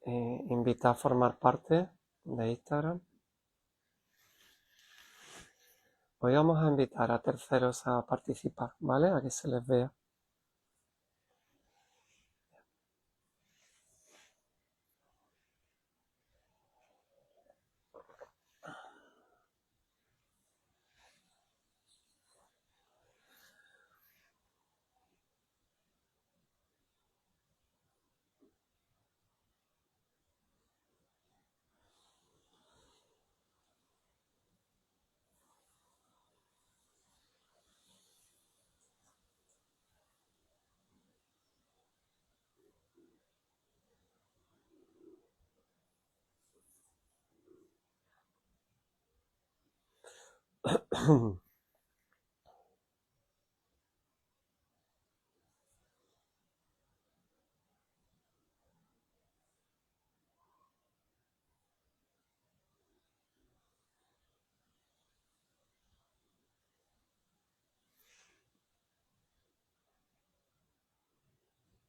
invita a formar parte de Instagram. Hoy vamos a invitar a terceros a participar, ¿vale? A que se les vea.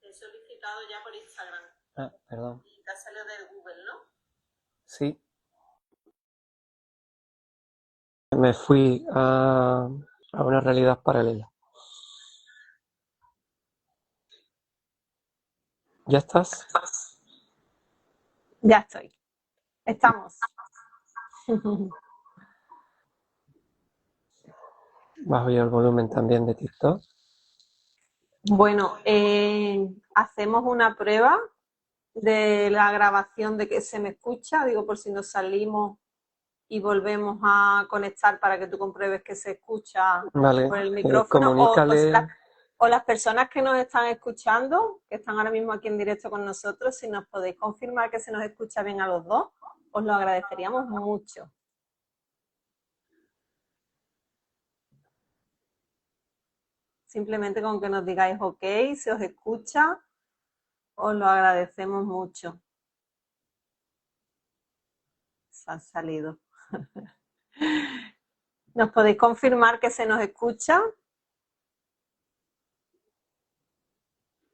Te he solicitado ya por Instagram. Perdón. Y te ha salido de Google, ¿no? Sí. Me fui a una realidad paralela. ¿Ya estás? Ya estoy. Estamos. ¿Bajo yo el volumen también de TikTok? Bueno, hacemos una prueba de la grabación de que se me escucha, digo por si nos salimos y volvemos a conectar para que tú compruebes que se escucha Vale, por el micrófono comunícale. o las personas que nos están escuchando, que están ahora mismo aquí en directo con nosotros, si nos podéis confirmar que se nos escucha bien a los dos, os lo agradeceríamos mucho. Simplemente con que nos digáis ok, se os escucha, os lo agradecemos mucho. Se han salido. ¿Nos podéis confirmar que se nos escucha?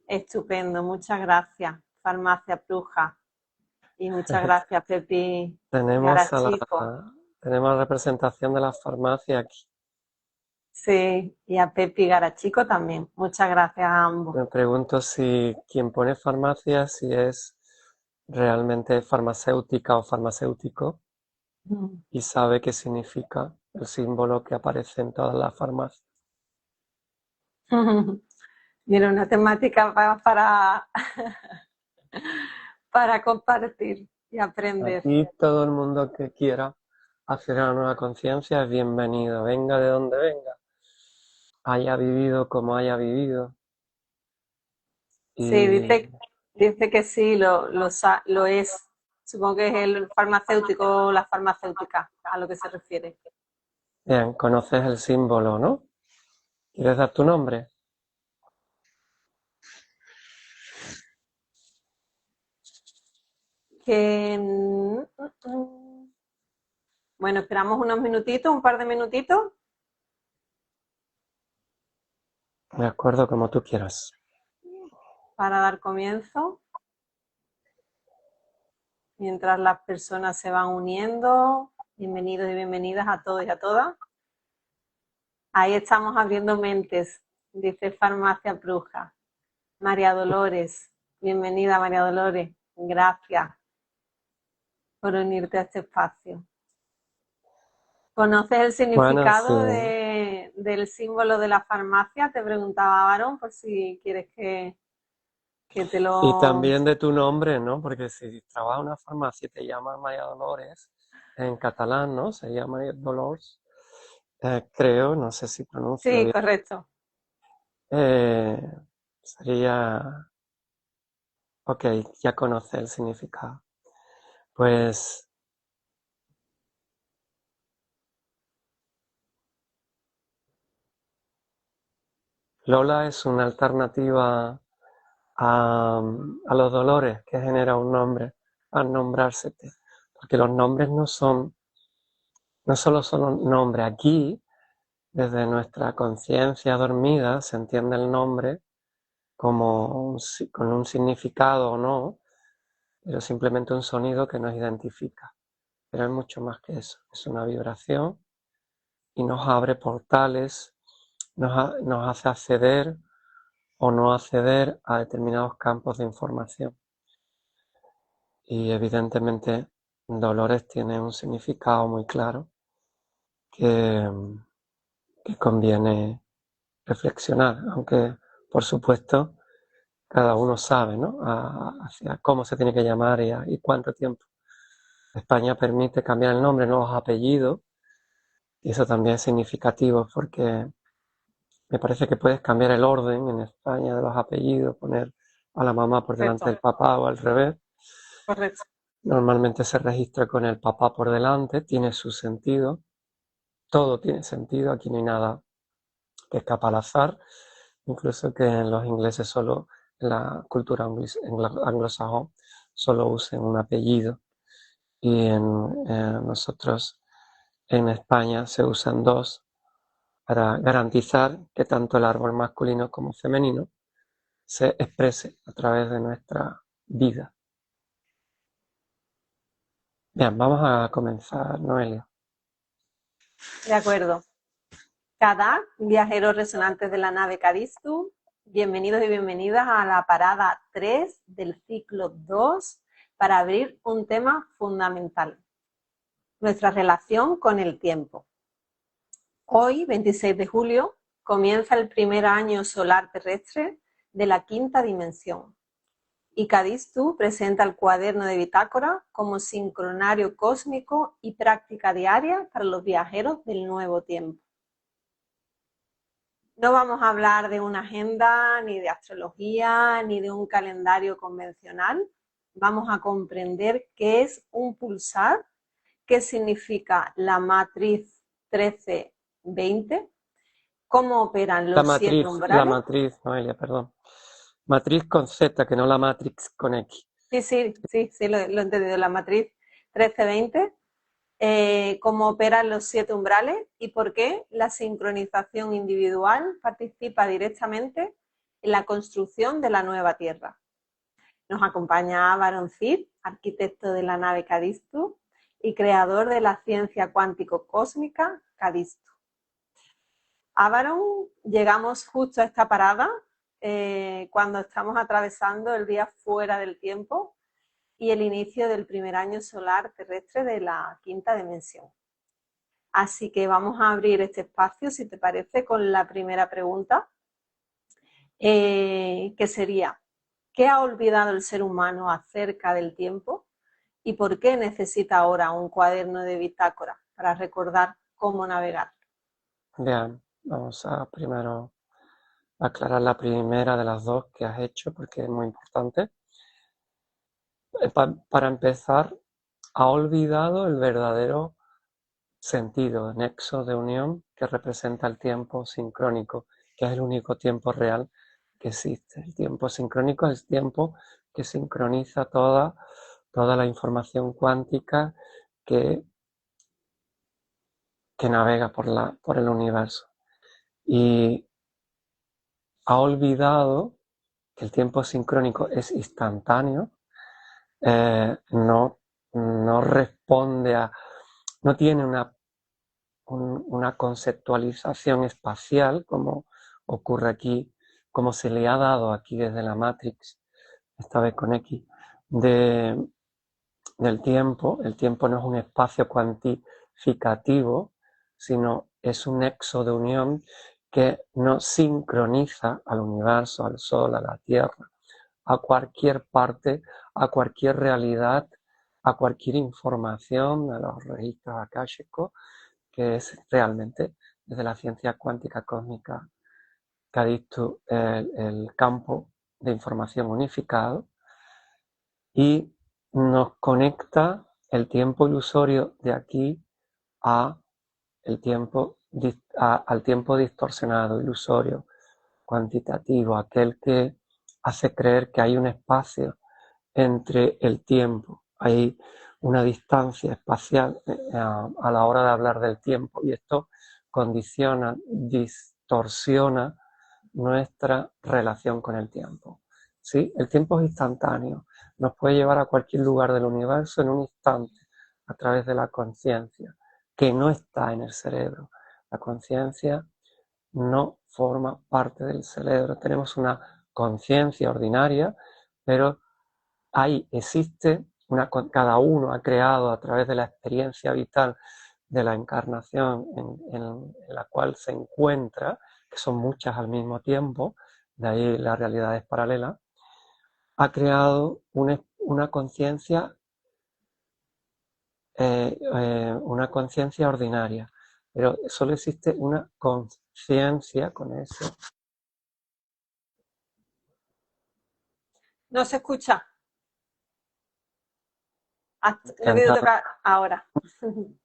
Estupendo, muchas gracias, Farmacia Bruja. Y muchas gracias, Pepi Tenemos Garachico. tenemos representación de la farmacia aquí. Sí, y a Pepi Garachico también. Muchas gracias a ambos. Me pregunto si quien pone farmacia, si es realmente farmacéutica o farmacéutico y sabe qué significa el símbolo que aparece en todas las farmacias. Mira, una temática para compartir y aprender. Aquí todo el mundo que quiera hacer una nueva conciencia es bienvenido, venga de donde venga, haya vivido como haya vivido. Sí, Y dice que sí, lo es. Supongo que es el farmacéutico o la farmacéutica a lo que se refiere. bien, conoces el símbolo, ¿no? ¿Quieres dar tu nombre? Que, bueno, esperamos unos minutitos, un par de minutitos. De acuerdo, como tú quieras. Para dar comienzo. Mientras las personas se van uniendo, bienvenidos y bienvenidas a todos y a todas. Ahí estamos abriendo mentes, dice Farmacia Bruja. María Dolores, bienvenida María Dolores, gracias por unirte a este espacio. ¿Conoces el Bueno, sí. significado del símbolo de la farmacia? Te preguntaba Aaron, por si quieres que te Y lo... también de tu nombre, ¿no? Porque si trabajas en una farmacia y te llamas María Dolores, en catalán, ¿no? Se llama María Dolors. Creo, no sé si pronuncio Sí, bien. correcto. Sería... Ok, ya conoce el significado. Pues Lola es una alternativa a los dolores que genera un nombre al nombrársete. Porque los nombres no solo son nombres. Aquí, desde nuestra conciencia dormida, se entiende el nombre como con un significado o no, pero simplemente un sonido que nos identifica. Pero es mucho más que eso, es una vibración y nos abre portales, nos hace acceder o no acceder a determinados campos de información. Y evidentemente Dolores tiene un significado muy claro que conviene reflexionar, aunque por supuesto cada uno sabe, ¿no?, hacia cómo se tiene que llamar y cuánto tiempo. España permite cambiar el nombre, nuevos apellidos, y eso también es significativo porque me parece que puedes cambiar el orden en España de los apellidos, poner a la mamá por delante Correcto, del papá o al revés. correcto. Normalmente se registra con el papá por delante, tiene su sentido, todo tiene sentido, aquí no hay nada que escapa al azar, incluso que en los ingleses solo, en la cultura anglosajón, solo usen un apellido, y en nosotros en España se usan dos para garantizar que tanto el árbol masculino como femenino se exprese a través de nuestra vida. Bien, vamos a comenzar, Noelia. De acuerdo. Cada viajeros resonantes de la nave Cadistu, bienvenidos y bienvenidas a la parada 3 del ciclo 2 para abrir un tema fundamental, nuestra relación con el tiempo. Hoy, 26 de julio, comienza el primer año solar terrestre de la quinta dimensión y Cadistu presenta el cuaderno de bitácora como sincronario cósmico y práctica diaria para los viajeros del nuevo tiempo. No vamos a hablar de una agenda, ni de astrología, ni de un calendario convencional. Vamos a comprender qué es un pulsar, qué significa la matriz 1320, cómo operan los 7 La umbrales. matriz, Noelia, perdón. Matriz con Z, que no la Matrix con X. Sí, lo he entendido. La matriz 1320, cómo operan los 7 umbrales y por qué la sincronización individual participa directamente en la construcción de la nueva Tierra. Nos acompaña Ávaron Cid, arquitecto de la nave Cadistu y creador de la ciencia cuántico-cósmica Cadistu. Ávaron, llegamos justo a esta parada cuando estamos atravesando el día fuera del tiempo y el inicio del primer año solar terrestre de la quinta dimensión. Así que vamos a abrir este espacio, si te parece, con la primera pregunta, que sería: ¿qué ha olvidado el ser humano acerca del tiempo y por qué necesita ahora un cuaderno de bitácora para recordar cómo navegar? Bien, vamos a primero aclarar la primera de las dos que has hecho porque es muy importante. Para empezar, ha olvidado el verdadero sentido, nexo de unión que representa el tiempo sincrónico, que es el único tiempo real que existe. El tiempo sincrónico es el tiempo que sincroniza toda la información cuántica que navega por el universo. Y ha olvidado que el tiempo sincrónico es instantáneo, no responde no tiene una conceptualización espacial como ocurre aquí, como se le ha dado aquí desde la Matrix, esta vez con X, del tiempo. El tiempo no es un espacio cuantificativo, sino es un nexo de unión que nos sincroniza al universo, al Sol, a la Tierra, a cualquier parte, a cualquier realidad, a cualquier información, a los registros akáshicos, que es realmente, desde la ciencia cuántica cósmica, que ha dicho el campo de información unificado, y nos conecta el tiempo ilusorio de aquí al tiempo distorsionado, ilusorio, cuantitativo, aquel que hace creer que hay un espacio entre el tiempo, hay una distancia espacial a la hora de hablar del tiempo, y esto condiciona, distorsiona nuestra relación con el tiempo. ¿Sí? El tiempo es instantáneo, nos puede llevar a cualquier lugar del universo en un instante, a través de la conciencia, que no está en el cerebro. La conciencia no forma parte del cerebro. Tenemos una conciencia ordinaria, pero ahí existe cada uno ha creado a través de la experiencia vital de la encarnación en la cual se encuentra, que son muchas al mismo tiempo, de ahí las realidades paralelas, ha creado una conciencia ordinaria, pero solo existe una conciencia con eso. No se escucha. Lo que te toca ahora.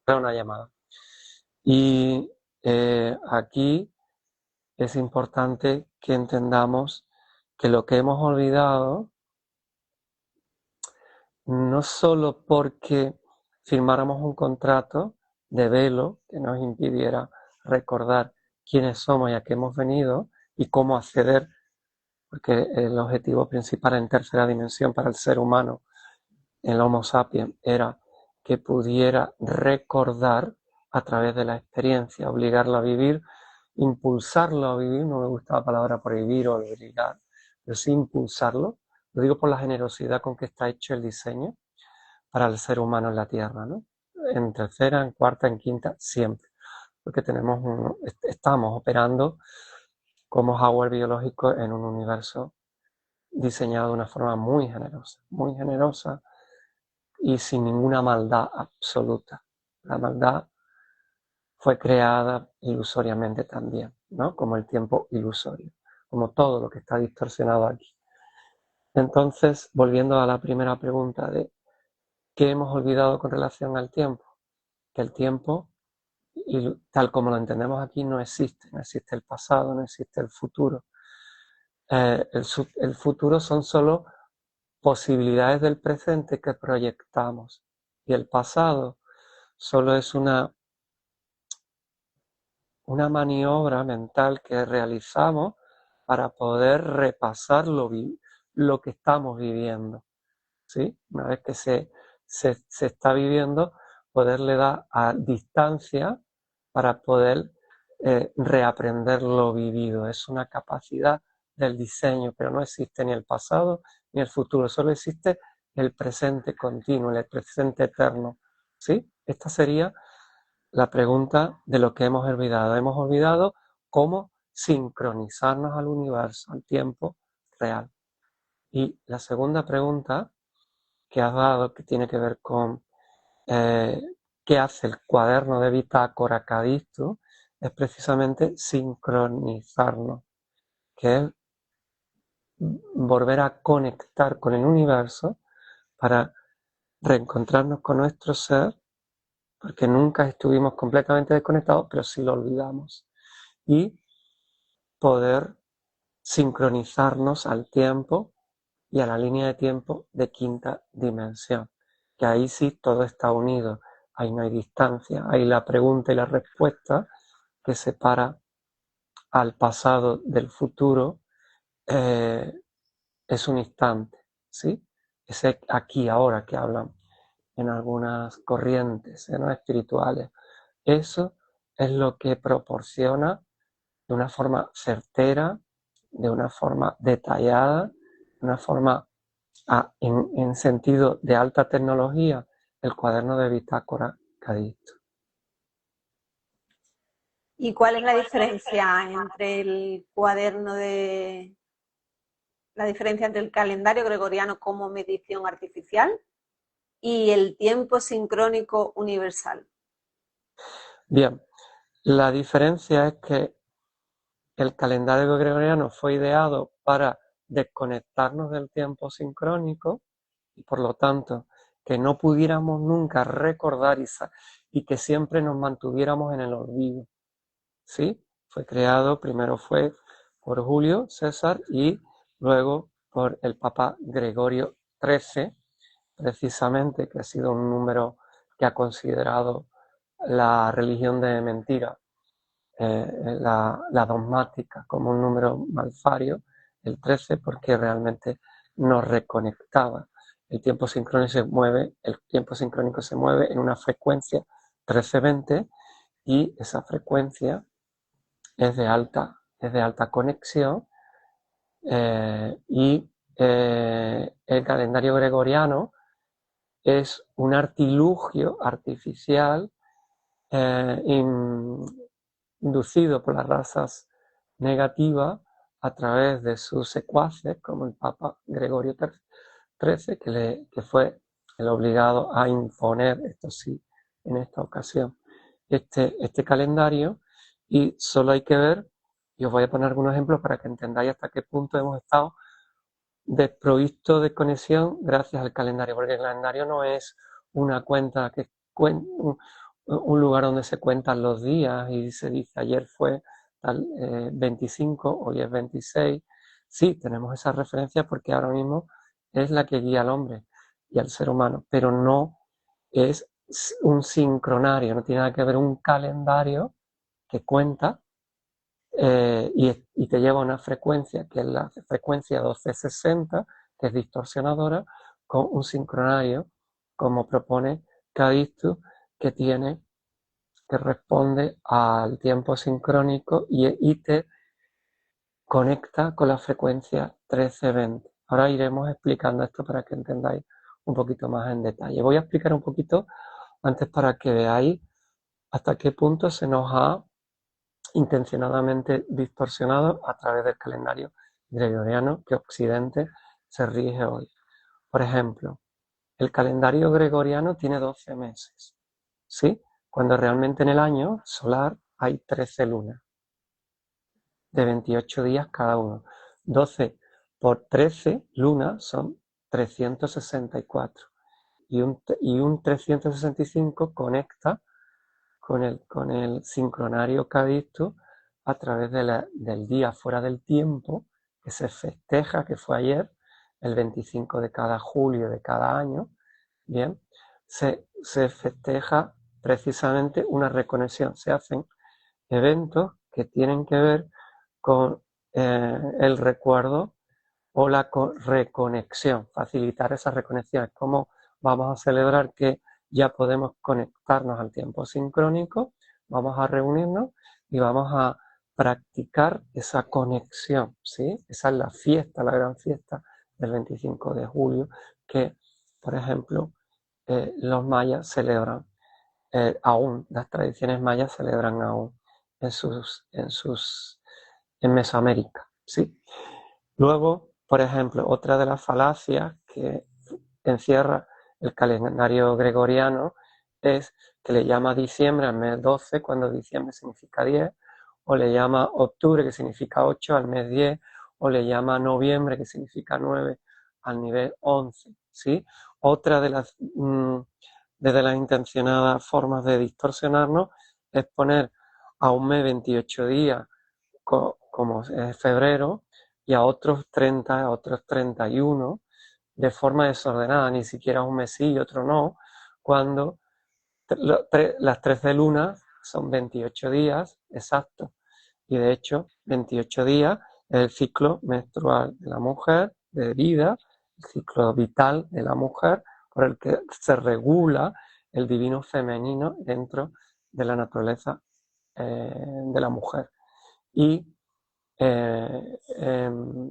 Una llamada. Y aquí es importante que entendamos que lo que hemos olvidado, no solo porque firmáramos un contrato de velo que nos impidiera recordar quiénes somos y a qué hemos venido y cómo acceder, porque el objetivo principal en tercera dimensión para el ser humano, el Homo sapiens, era que pudiera recordar a través de la experiencia, obligarlo a vivir, impulsarlo a vivir. No me gusta la palabra prohibir o obligar, pero sí impulsarlo. Lo digo por la generosidad con que está hecho el diseño para el ser humano en la Tierra, ¿no? En tercera, en cuarta, en quinta, siempre. Porque estamos operando como hardware biológico en un universo diseñado de una forma muy generosa y sin ninguna maldad absoluta. La maldad fue creada ilusoriamente también, ¿no? Como el tiempo ilusorio, como todo lo que está distorsionado aquí. Entonces, volviendo a la primera pregunta de ¿qué hemos olvidado con relación al tiempo? Que el tiempo, y tal como lo entendemos aquí, no existe. No existe el pasado, no existe el futuro. El futuro son solo posibilidades del presente que proyectamos. Y el pasado solo es una maniobra mental que realizamos para poder repasar lo que estamos viviendo. ¿Sí? Una vez que se está viviendo, poderle dar a distancia para poder reaprender lo vivido. Es una capacidad del diseño, pero no existe ni el pasado ni el futuro, solo existe el presente continuo, el presente eterno. ¿Sí? Esta sería la pregunta de lo que hemos olvidado. Hemos olvidado cómo sincronizarnos al universo, al tiempo real. Y la segunda pregunta que has dado, que tiene que ver con qué hace el cuaderno de bitácora Cadictus, es precisamente sincronizarnos, que es volver a conectar con el universo para reencontrarnos con nuestro ser, porque nunca estuvimos completamente desconectados, pero sí lo olvidamos, y poder sincronizarnos al tiempo y a la línea de tiempo de quinta dimensión, que ahí sí todo está unido, ahí no hay distancia, ahí la pregunta y la respuesta que separa al pasado del futuro es un instante, ¿sí? Ese aquí ahora que hablan en algunas corrientes ¿no? espirituales. Eso es lo que proporciona de una forma certera, de una forma detallada, de una forma en sentido de alta tecnología, el cuaderno de bitácora Cadictus. ¿Y cuál es la diferencia entre el cuaderno de... la diferencia entre el calendario gregoriano como medición artificial y el tiempo sincrónico universal? Bien, la diferencia es que el calendario gregoriano fue ideado para desconectarnos del tiempo sincrónico y por lo tanto que no pudiéramos nunca recordar y que siempre nos mantuviéramos en el olvido. ¿Sí? Fue creado, primero fue por Julio César y luego por el Papa Gregorio XIII, precisamente, que ha sido un número que ha considerado la religión de mentira, la dogmática, como un número malfario, el 13, porque realmente nos reconectaba el tiempo sincrónico se mueve en una frecuencia 1320 y esa frecuencia es de alta conexión y el calendario gregoriano es un artilugio artificial inducido por las razas negativas a través de sus secuaces, como el Papa Gregorio XIII, que fue el obligado a imponer, esto sí, en esta ocasión, este calendario, y solo hay que ver, y os voy a poner algunos ejemplos para que entendáis hasta qué punto hemos estado desprovisto de conexión gracias al calendario, porque el calendario no es una cuenta un lugar donde se cuentan los días y se dice ayer fue tal 25, hoy es 26. Sí, tenemos esa referencia porque ahora mismo es la que guía al hombre y al ser humano, pero no es un sincronario, no tiene nada que ver un calendario que cuenta y te lleva a una frecuencia que es la frecuencia 1260, que es distorsionadora, con un sincronario, como propone Cadistus, que responde al tiempo sincrónico y te conecta con la frecuencia 1320. Ahora iremos explicando esto para que entendáis un poquito más en detalle. Voy a explicar un poquito antes para que veáis hasta qué punto se nos ha intencionadamente distorsionado a través del calendario gregoriano que Occidente se rige hoy. Por ejemplo, el calendario gregoriano tiene 12 meses, ¿sí? Cuando realmente en el año solar hay 13 lunas, de 28 días cada uno. 12 por 13 lunas son 364. Y un 365 conecta con el sincronario Cadistus a través del día fuera del tiempo que se festeja, que fue ayer, el 25 de cada julio de cada año, bien, se festeja precisamente una reconexión, se hacen eventos que tienen que ver con el recuerdo o la reconexión, facilitar esa reconexión. ¿Cómo vamos a celebrar que ya podemos conectarnos al tiempo sincrónico? Vamos a reunirnos y vamos a practicar esa conexión, ¿sí? Esa es la fiesta, la gran fiesta del 25 de julio, que, por ejemplo, los mayas celebran aún, las tradiciones mayas celebran aún en Mesoamérica, ¿sí? Luego, por ejemplo, otra de las falacias que encierra el calendario gregoriano es que le llama diciembre al mes 12 cuando diciembre significa 10, o le llama octubre que significa 8 al mes 10, o le llama noviembre que significa 9 al nivel 11, ¿sí? Otra de las intencionadas formas de distorsionarnos es poner a un mes 28 días como es febrero y a otros 30, a otros 31 de forma desordenada, ni siquiera un mes sí y otro no, cuando las 13 lunas son 28 días exactos. Y de hecho, 28 días es el ciclo menstrual de la mujer, de vida, el ciclo vital de la mujer, por el que se regula el divino femenino dentro de la naturaleza de la mujer. Y en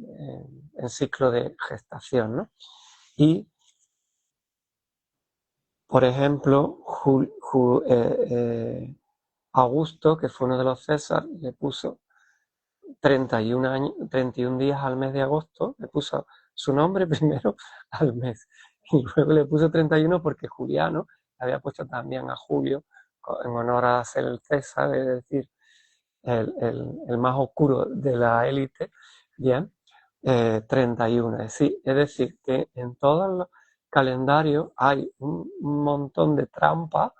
ciclo de gestación, ¿no? Y, por ejemplo, Augusto, que fue uno de los César, le puso 31 días al mes de agosto, le puso su nombre primero al mes, y luego le puso 31 porque Juliano había puesto también a Julio en honor a ser el César, es decir, el más oscuro de la élite, bien, 31. Es decir, que en todos los calendarios hay un montón de trampas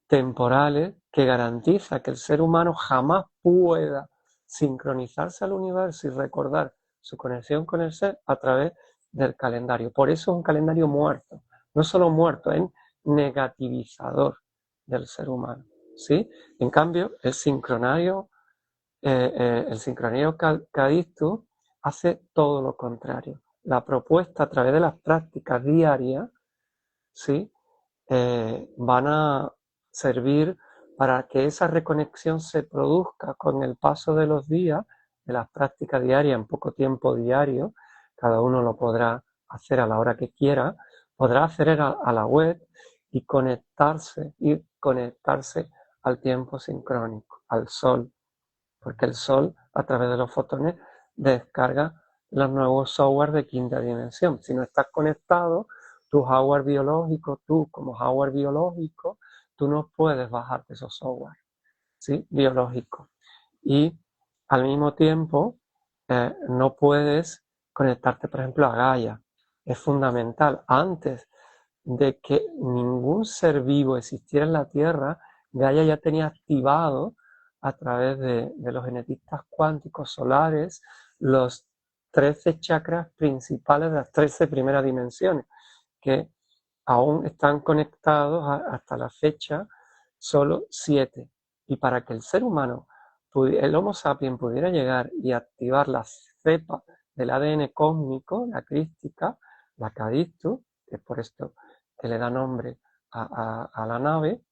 temporales que garantiza que el ser humano jamás pueda sincronizarse al universo y recordar su conexión con el ser a través del calendario. Por eso es un calendario muerto, no solo muerto, es negativizador del ser humano, ¿sí? En cambio, el sincronario Cadistus hace todo lo contrario. la propuesta a través de las prácticas diarias, ¿sí? Van a servir para que esa reconexión se produzca con el paso de los días, de las prácticas diarias en poco tiempo diario. Cada uno lo podrá hacer a la hora que quiera, podrá acceder a la web y conectarse al tiempo sincrónico, al sol, porque el sol a través de los fotones descarga los nuevos software de quinta dimensión. Si no estás conectado, tu hardware biológico, tú como hardware biológico, tú no puedes bajarte esos software, ¿sí? Biológicos. Y al mismo tiempo, no puedes conectarte, por ejemplo, a Gaia. Es fundamental. Antes de que ningún ser vivo existiera en la Tierra, Gaia ya tenía activado a través de los genetistas cuánticos solares los 13 chakras principales de las 13 primeras dimensiones, que aún están conectados hasta la fecha solo 7. Y para que el ser humano, el Homo sapiens, pudiera llegar y activar las cepas del ADN cósmico, la crística, la Cadictus, que es por esto que le da nombre a la nave,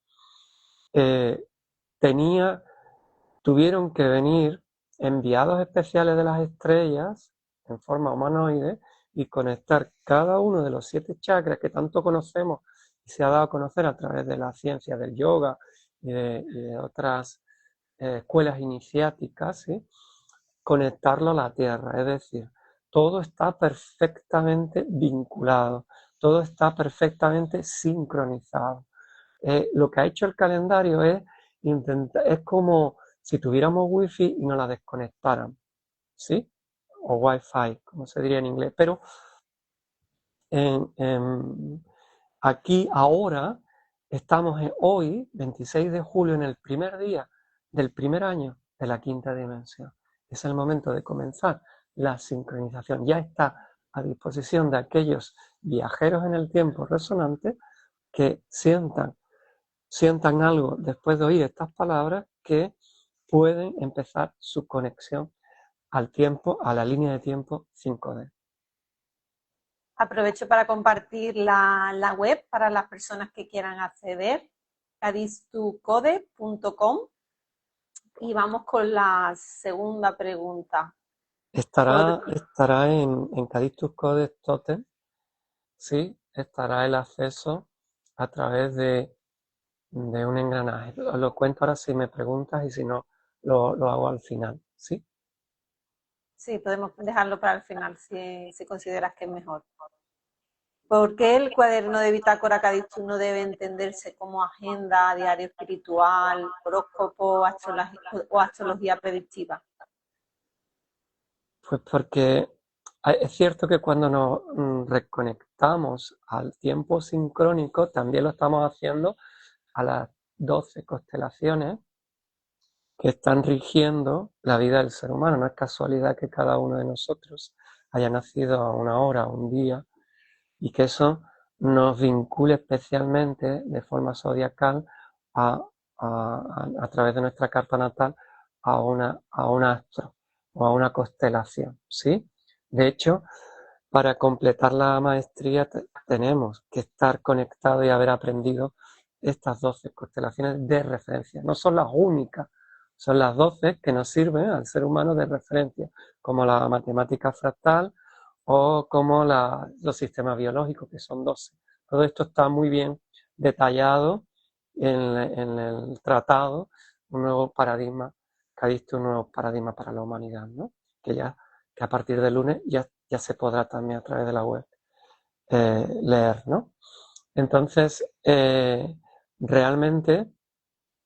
tuvieron que venir enviados especiales de las estrellas en forma humanoide y conectar cada uno de los 7 chakras que tanto conocemos y se ha dado a conocer a través de la ciencia del yoga y de otras escuelas iniciáticas, ¿sí? Conectarlo a la Tierra, es decir, todo está perfectamente vinculado, todo está perfectamente sincronizado. Lo que ha hecho el calendario es como si tuviéramos wifi y nos la desconectaran, ¿sí? O wifi, como se diría en inglés. Pero aquí, ahora, estamos hoy, 26 de julio, en el primer día del primer año de la quinta dimensión. Es el momento de comenzar la sincronización. Ya está a disposición de aquellos viajeros en el tiempo resonante que sientan algo después de oír estas palabras, que pueden empezar su conexión al tiempo, a la línea de tiempo 5D. Aprovecho para compartir la web para las personas que quieran acceder, cadistucode.com, y vamos con la segunda pregunta. Estará en Cadictus Codes Totem, ¿sí? Estará el acceso a través de un engranaje. Lo cuento ahora si me preguntas y si no, lo hago al final, ¿sí? Sí, podemos dejarlo para el final si consideras que es mejor. ¿Por qué el cuaderno de bitácora Cadictus no debe entenderse como agenda, diario espiritual, horóscopo o astrología predictiva? Pues porque es cierto que cuando nos reconectamos al tiempo sincrónico, también lo estamos haciendo a las 12 constelaciones que están rigiendo la vida del ser humano. No es casualidad que cada uno de nosotros haya nacido a una hora, a un día, y que eso nos vincule especialmente de forma zodiacal a través de nuestra carta natal a un astro o a una constelación, ¿sí? De hecho, para completar la maestría tenemos que estar conectados y haber aprendido estas 12 constelaciones de referencia. No son las únicas, son las 12 que nos sirven al ser humano de referencia, como la matemática fractal o como los sistemas biológicos, que son 12. Todo esto está muy bien detallado en el tratado, un nuevo paradigma, que ha visto un nuevo paradigma para la humanidad, ¿no? Que a partir del lunes ya se podrá también a través de la web leer, ¿no? Entonces, realmente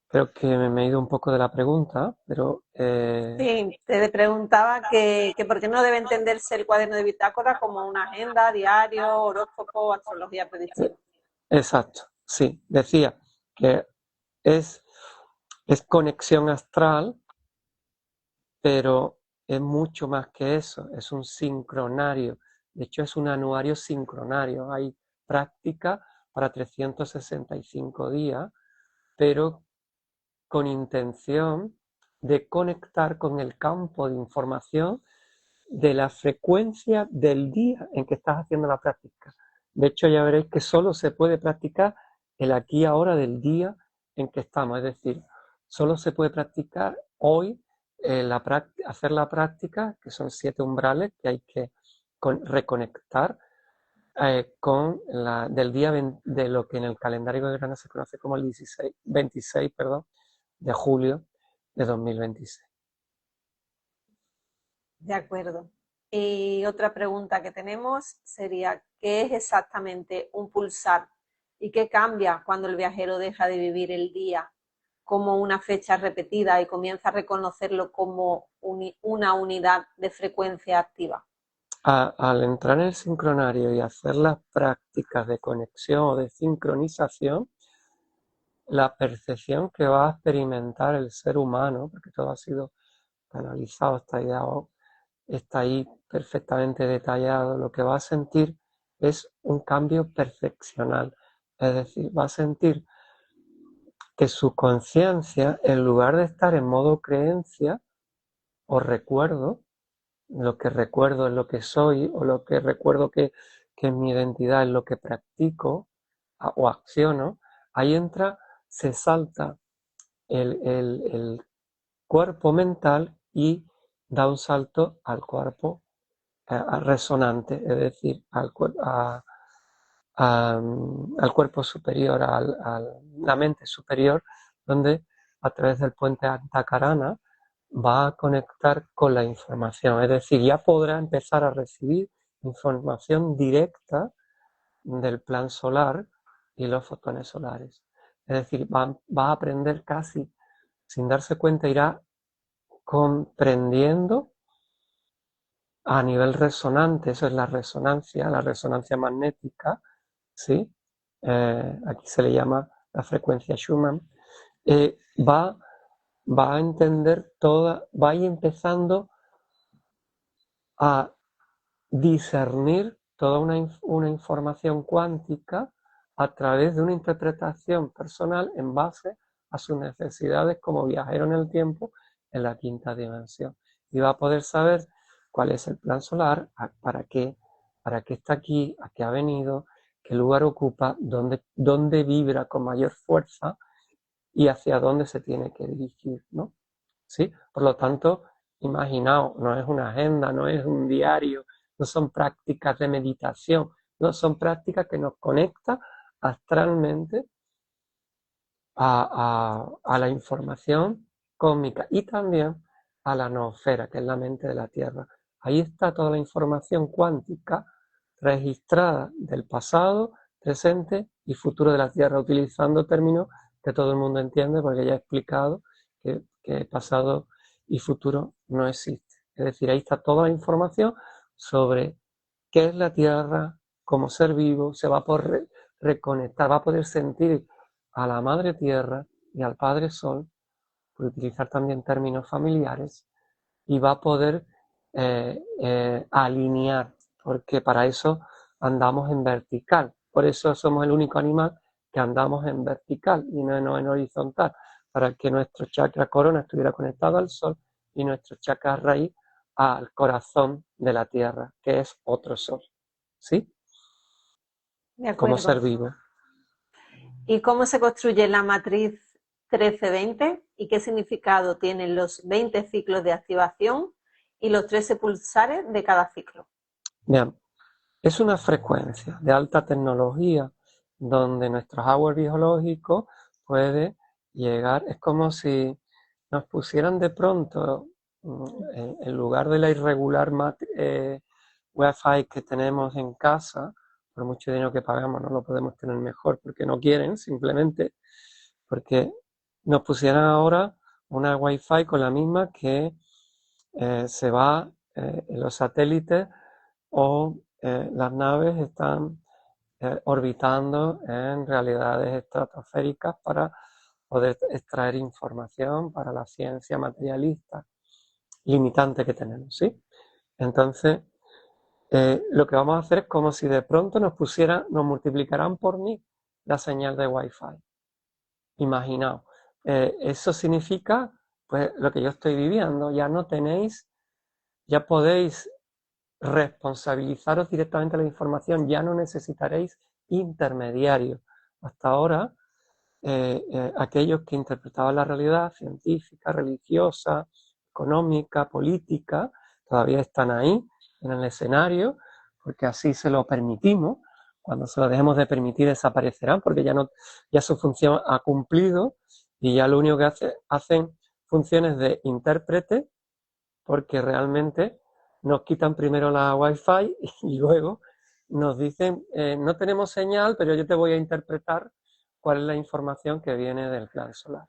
creo que me he ido un poco de la pregunta, pero... Sí, te preguntaba que por qué no debe entenderse el cuaderno de bitácora como una agenda, diario, horóscopo o astrología predictiva. Exacto, sí. Decía que es conexión astral, pero es mucho más que eso, es un sincronario. De hecho, es un anuario sincronario. Hay práctica para 365 días, pero con intención de conectar con el campo de información de la frecuencia del día en que estás haciendo la práctica. De hecho, ya veréis que solo se puede practicar el aquí y ahora del día en que estamos. Es decir, solo se puede practicar hoy, hacer la práctica, que son 7 umbrales que hay que reconectar del día de lo que en el calendario gregoriano se conoce como el 26 de julio de 2026. De acuerdo. Y otra pregunta que tenemos sería, ¿qué es exactamente un pulsar y qué cambia cuando el viajero deja de vivir el día como una fecha repetida y comienza a reconocerlo como una unidad de frecuencia activa? Al entrar en el sincronario y hacer las prácticas de conexión o de sincronización, la percepción que va a experimentar el ser humano, porque todo ha sido canalizado, está ahí perfectamente detallado, lo que va a sentir es un cambio percepcional. Es decir, va a sentir que su conciencia, en lugar de estar en modo creencia o recuerdo, lo que recuerdo es lo que soy, o lo que recuerdo que es mi identidad, es lo que practico o acciono, ahí entra, se salta el cuerpo mental y da un salto al cuerpo resonante, es decir, al cuerpo superior, la mente superior, donde a través del puente Antakarana va a conectar con la información, es decir, ya podrá empezar a recibir información directa del plan solar y los fotones solares. Es decir, va a aprender casi sin darse cuenta, irá comprendiendo a nivel resonante, eso es la resonancia magnética, ¿sí? Aquí se le llama la frecuencia Schumann, va a entender va a ir empezando a discernir toda una información cuántica a través de una interpretación personal en base a sus necesidades como viajero en el tiempo en la quinta dimensión. Y va a poder saber cuál es el plan solar, para qué está aquí, a qué ha venido, qué lugar ocupa, dónde vibra con mayor fuerza y hacia dónde se tiene que dirigir, ¿no? ¿Sí? Por lo tanto, imaginaos, no es una agenda, no es un diario, no son prácticas de meditación, no son prácticas que nos conectan astralmente a la información cósmica y también a la noosfera, que es la mente de la Tierra. Ahí está toda la información cuántica registrada del pasado, presente y futuro de la Tierra, utilizando términos que todo el mundo entiende, porque ya he explicado que pasado y futuro no existe. Es decir, ahí está toda la información sobre qué es la Tierra como ser vivo, se va a poder reconectar, va a poder sentir a la Madre Tierra y al Padre Sol, por utilizar también términos familiares, y va a poder alinear, porque para eso andamos en vertical. Por eso somos el único animal que andamos en vertical y no en horizontal, para que nuestro chakra corona estuviera conectado al Sol y nuestro chakra raíz al corazón de la Tierra, que es otro Sol. ¿Sí? De Como acuerdo. ser vivo. ¿Y cómo se construye la matriz 1320 y qué significado tienen los 20 ciclos de activación y los 13 pulsares de cada ciclo? Bien, es una frecuencia de alta tecnología donde nuestro hardware biológico puede llegar, es como si nos pusieran de pronto, en lugar de la irregular Wi-Fi que tenemos en casa, por mucho dinero que pagamos no lo podemos tener mejor porque no quieren, simplemente porque nos pusieran ahora una Wi-Fi con la misma que se va en los satélites o las naves están orbitando en realidades estratosféricas para poder extraer información para la ciencia materialista limitante que tenemos, ¿sí? Entonces, lo que vamos a hacer es como si de pronto nos multiplicaran por mí la señal de Wi-Fi. Imaginaos, eso significa, pues, lo que yo estoy viviendo, ya podéis responsabilizaros directamente de la información, ya no necesitaréis intermediarios. Hasta ahora, aquellos que interpretaban la realidad científica, religiosa, económica, política, todavía están ahí en el escenario, porque así se lo permitimos. Cuando se lo dejemos de permitir desaparecerán, porque ya su función ha cumplido y ya lo único que hacen funciones de intérprete, porque realmente nos quitan primero la Wi-Fi y luego nos dicen, no tenemos señal, pero yo te voy a interpretar cuál es la información que viene del plan solar,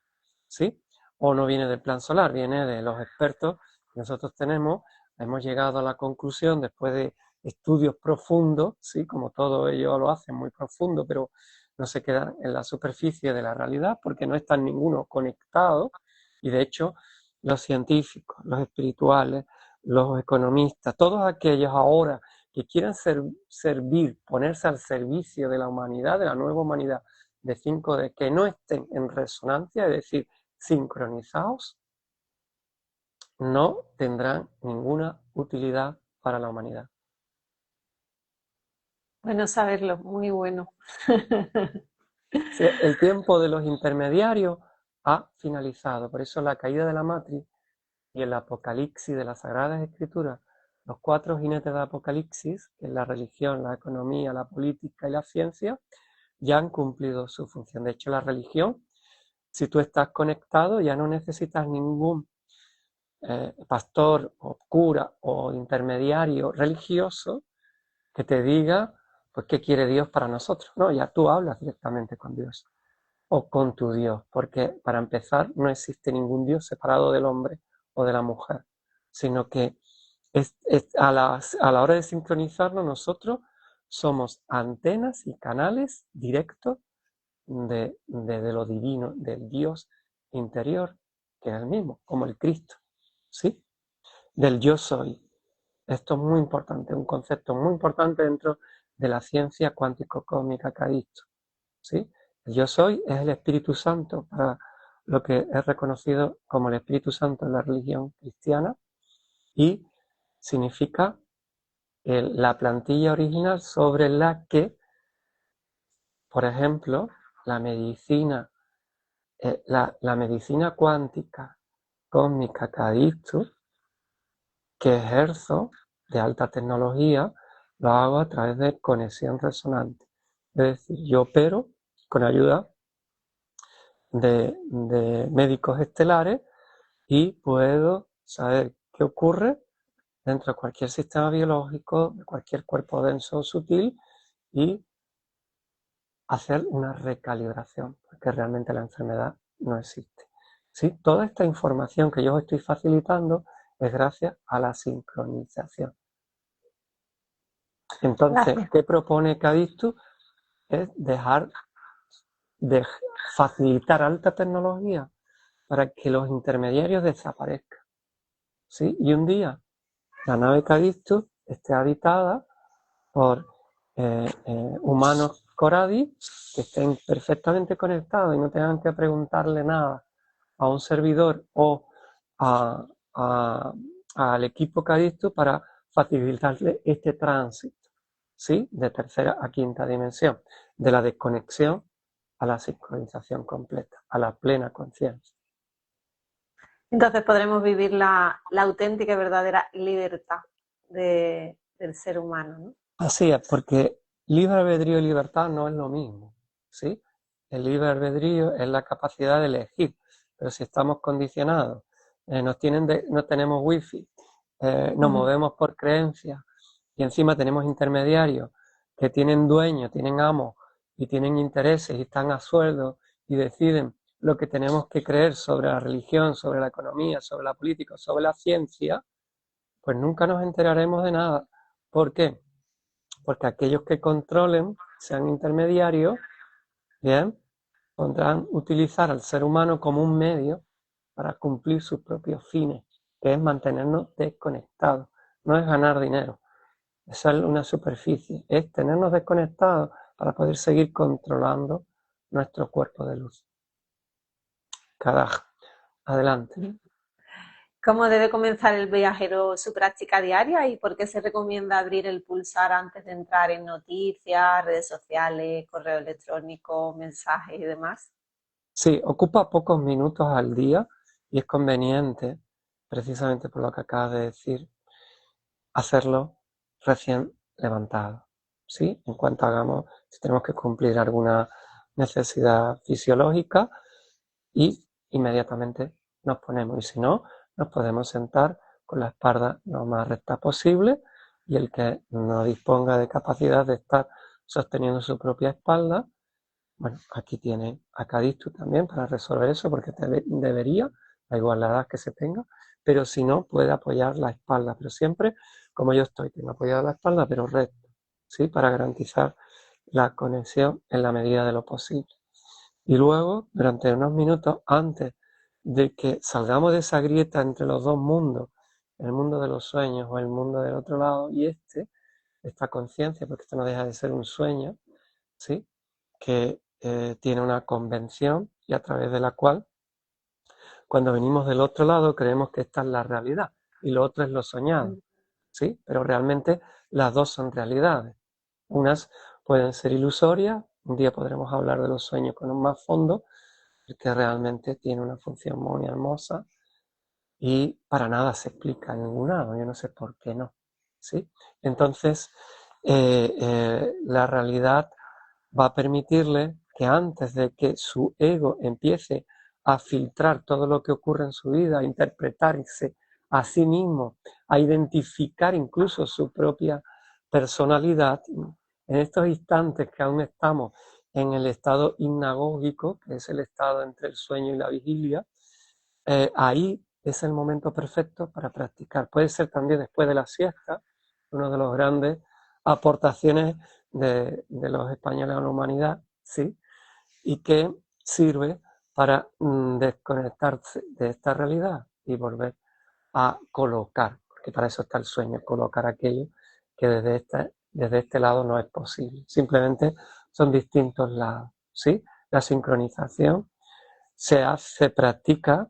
¿sí? O no viene del plan solar, viene de los expertos que nosotros tenemos. Hemos llegado a la conclusión, después de estudios profundos, ¿sí? Como todos ellos lo hacen, muy profundo, pero no se quedan en la superficie de la realidad porque no están ninguno conectados. Y de hecho, los científicos, los espirituales, los economistas, todos aquellos ahora que quieran servir, ponerse al servicio de la humanidad, de la nueva humanidad de 5D, que no estén en resonancia, es decir, sincronizados, no tendrán ninguna utilidad para la humanidad. Bueno saberlo, muy bueno. Sí, el tiempo de los intermediarios ha finalizado, por eso la caída de la matriz y el apocalipsis de las Sagradas Escrituras, los 4 jinetes de Apocalipsis, que es la religión, la economía, la política y la ciencia, ya han cumplido su función. De hecho, la religión, si tú estás conectado, ya no necesitas ningún pastor o cura o intermediario religioso que te diga, pues, qué quiere Dios para nosotros. No, ya tú hablas directamente con Dios o con tu Dios, porque para empezar no existe ningún Dios separado del hombre o de la mujer, sino que a la hora de sincronizarnos nosotros somos antenas y canales directos de lo divino, del Dios interior, que es el mismo, como el Cristo, ¿sí? Del yo soy. Esto es muy importante, un concepto muy importante dentro de la ciencia cuántico-cósmica que ha dicho, ¿sí? El yo soy es el Espíritu Santo, para lo que es reconocido como el Espíritu Santo en la religión cristiana, y significa la plantilla original sobre la que, por ejemplo, la medicina, la medicina cuántica cósmica que ha dicho que ejerzo de alta tecnología, lo hago a través de conexión resonante. Es decir, yo opero con ayuda de médicos estelares y puedo saber qué ocurre dentro de cualquier sistema biológico, de cualquier cuerpo denso o sutil, y hacer una recalibración, porque realmente la enfermedad no existe. ¿Sí? Toda esta información que yo os estoy facilitando es gracias a la sincronización. Entonces, Gracias. ¿qué propone Cadictus? Es dejar de facilitar alta tecnología para que los intermediarios desaparezcan. ¿Sí? Y un día la nave Cadictus esté habitada por humanos Coradi que estén perfectamente conectados y no tengan que preguntarle nada a un servidor o al equipo Cadictus para facilitarle este tránsito, ¿sí? De tercera a quinta dimensión, de la desconexión a la sincronización completa, a la plena conciencia. Entonces podremos vivir la auténtica y verdadera libertad del ser humano, ¿no? Así es, porque libre albedrío y libertad no es lo mismo, ¿sí? El libre albedrío es la capacidad de elegir, pero si estamos condicionados, no tenemos wifi, nos movemos por creencias y encima tenemos intermediarios que tienen dueños, tienen amos y tienen intereses y están a sueldo y deciden lo que tenemos que creer sobre la religión, sobre la economía, sobre la política, sobre la ciencia, pues nunca nos enteraremos de nada. ¿Por qué? Porque aquellos que controlen, sean intermediarios, bien, podrán utilizar al ser humano como un medio para cumplir sus propios fines, que es mantenernos desconectados, no es ganar dinero. Esa es una superficie, es tenernos desconectados para poder seguir controlando nuestro cuerpo de luz. Carajo, adelante. ¿Cómo debe comenzar el viajero su práctica diaria y por qué se recomienda abrir el pulsar antes de entrar en noticias, redes sociales, correo electrónico, mensajes y demás? Sí, ocupa pocos minutos al día y es conveniente, precisamente por lo que acabas de decir, hacerlo recién levantado. ¿Sí? En cuanto hagamos, si tenemos que cumplir alguna necesidad fisiológica y inmediatamente nos ponemos. Y si no, nos podemos sentar con la espalda lo más recta posible y el que no disponga de capacidad de estar sosteniendo su propia espalda, bueno, aquí tiene a Cadistu también para resolver eso, porque debería, da igual la edad que se tenga, pero si no, puede apoyar la espalda, pero siempre como yo estoy, tengo apoyada la espalda, pero recto, ¿sí? Para garantizar la conexión en la medida de lo posible. Y luego, durante unos minutos antes de que salgamos de esa grieta entre los dos mundos, el mundo de los sueños o el mundo del otro lado y esta conciencia, porque esto no deja de ser un sueño, ¿sí? Que tiene una convención y a través de la cual, cuando venimos del otro lado, creemos que esta es la realidad y lo otro es lo soñado, ¿sí? Pero realmente las dos son realidades. Unas pueden ser ilusorias, un día podremos hablar de los sueños con un más fondo, que realmente tiene una función muy hermosa y para nada se explica en ningún lado, yo no sé por qué no, ¿sí? Entonces, la realidad va a permitirle que antes de que su ego empiece a filtrar todo lo que ocurre en su vida, a interpretarse a sí mismo, a identificar incluso su propia personalidad, en estos instantes que aún estamos en el estado hipnagógico, que es el estado entre el sueño y la vigilia, ahí es el momento perfecto para practicar. Puede ser también después de la siesta, uno de los grandes aportaciones de los españoles a la humanidad, ¿sí? Y que sirve para desconectarse de esta realidad y volver a colocar, porque para eso está el sueño, colocar aquello que desde este lado no es posible. Simplemente son distintos lados, ¿sí? La sincronización se practica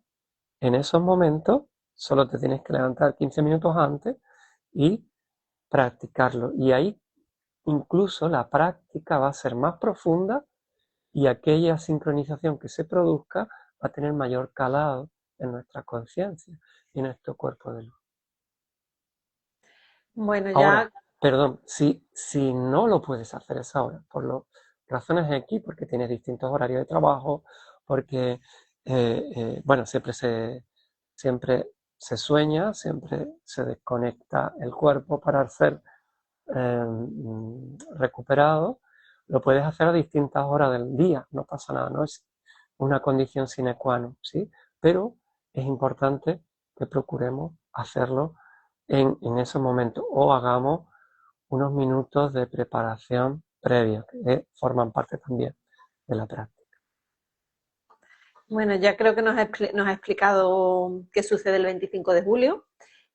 en esos momentos, solo te tienes que levantar 15 minutos antes y practicarlo. Y ahí incluso la práctica va a ser más profunda y aquella sincronización que se produzca va a tener mayor calado en nuestra conciencia y en nuestro cuerpo de luz. Bueno, Ahora, ya perdón, si no lo puedes hacer a esa hora, por las razones de aquí, porque tienes distintos horarios de trabajo, porque, bueno, siempre se sueña, siempre se desconecta el cuerpo para ser recuperado, lo puedes hacer a distintas horas del día, no pasa nada, no es una condición sine qua non, ¿sí? Pero es importante que procuremos hacerlo en esos momentos o hagamos unos minutos de preparación previa, que forman parte también de la práctica. Bueno, ya creo que nos ha explicado qué sucede el 25 de julio,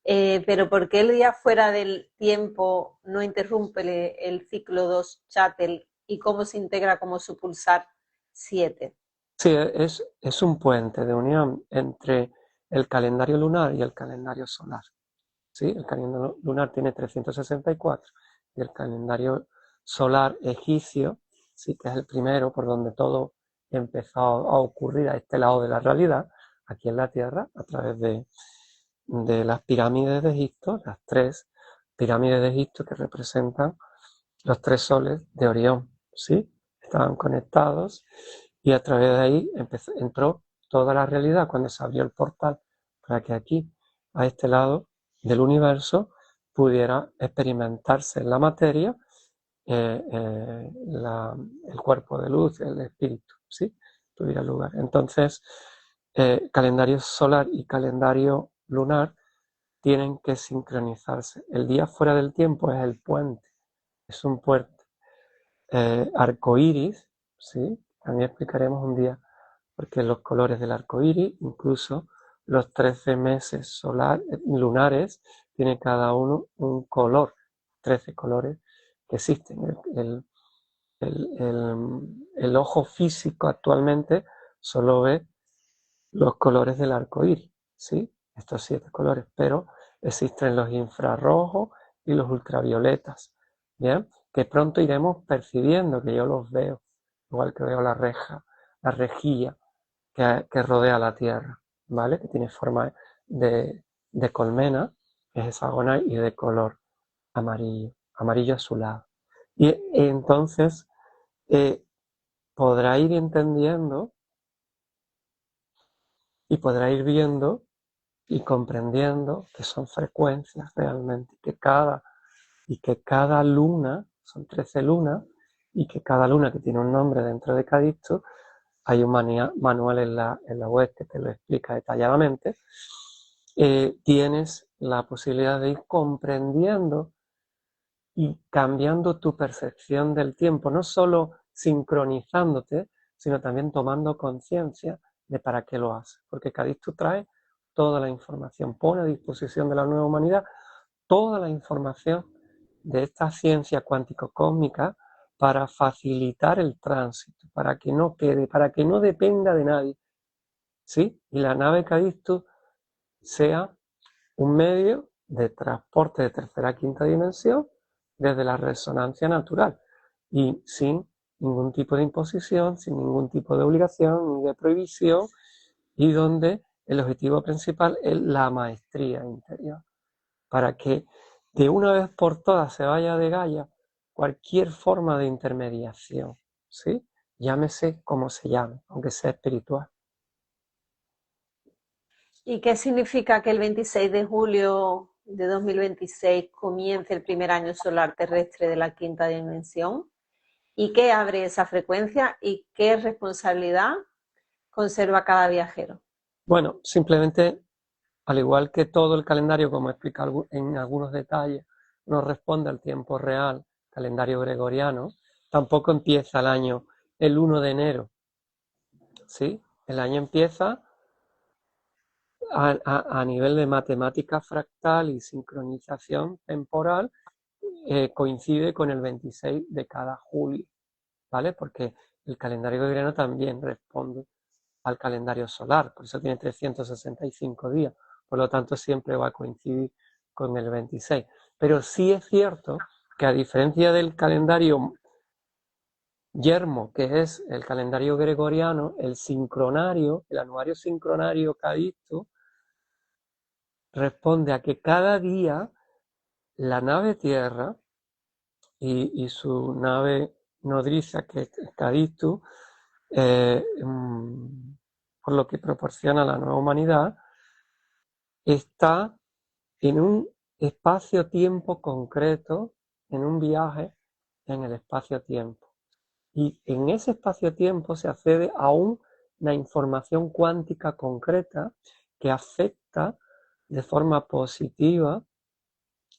pero ¿por qué el día fuera del tiempo no interrumpe el ciclo 2 Chattel y cómo se integra como su pulsar 7? Sí, es un puente de unión entre el calendario lunar y el calendario solar. ¿Sí? El calendario lunar tiene 364 y el calendario solar egipcio, sí que es el primero por donde todo empezó a ocurrir a este lado de la realidad, aquí en la Tierra, a través de las pirámides de Egipto, las tres pirámides de Egipto que representan los tres soles de Orión, ¿sí? Estaban conectados y a través de ahí entró toda la realidad cuando se abrió el portal para que aquí, a este lado del universo, pudiera experimentarse en la materia el cuerpo de luz, el espíritu, ¿sí? Tuviera lugar. Entonces, calendario solar y calendario lunar tienen que sincronizarse. El día fuera del tiempo es el puente, es un puente arcoíris, ¿sí? También explicaremos un día porque los colores del arco iris, incluso los 13 meses lunares, tiene cada uno un color, 13 colores que existen. El ojo físico actualmente solo ve los colores del arco iris, ¿sí? estos 7 colores, pero existen los infrarrojos y los ultravioletas, ¿bien? Que pronto iremos percibiendo, que yo los veo, igual que veo la reja, la rejilla que rodea la Tierra, ¿vale? Que tiene forma de colmena, es hexagonal y de color amarillo, amarillo azulado. Y entonces podrá ir entendiendo y podrá ir viendo y comprendiendo que son frecuencias realmente, y que cada luna, son 13 lunas, y que cada luna que tiene un nombre dentro de Cadisto, hay un manual en la web que te lo explica detalladamente, tienes la posibilidad de ir comprendiendo y cambiando tu percepción del tiempo, no solo sincronizándote, sino también tomando conciencia de para qué lo haces. Porque Cadisto trae toda la información, pone a disposición de la nueva humanidad toda la información de esta ciencia cuántico-cósmica para facilitar el tránsito, para que no quede, para que no dependa de nadie, ¿sí? Y la nave Cadisto sea un medio de transporte de tercera a quinta dimensión desde la resonancia natural y sin ningún tipo de imposición, sin ningún tipo de obligación ni de prohibición, y donde el objetivo principal es la maestría interior, para que de una vez por todas se vaya de Gaia cualquier forma de intermediación, ¿sí? Llámese como se llame, aunque sea espiritual. ¿Y qué significa que el 26 de julio de 2026 comience el primer año solar terrestre de la quinta dimensión? ¿Y qué abre esa frecuencia y qué responsabilidad conserva cada viajero? Bueno, simplemente, al igual que todo el calendario, como he explicado en algunos detalles, no responde al tiempo real, calendario gregoriano, tampoco empieza el año el 1 de enero, ¿sí? El año empieza a nivel de matemática fractal y sincronización temporal, coincide con el 26 de cada julio, ¿vale? Porque el calendario gregoriano también responde al calendario solar, por eso tiene 365 días, por lo tanto siempre va a coincidir con el 26. Pero sí es cierto que a diferencia del calendario yermo, que es el calendario gregoriano, el sincronario, el anuario sincronario Cadisto, responde a que cada día la nave Tierra y su nave nodriza, que es Cadisto, por lo que proporciona la nueva humanidad, está en un espacio-tiempo concreto, en un viaje en el espacio-tiempo. Y en ese espacio-tiempo se accede a una información cuántica concreta que afecta de forma positiva,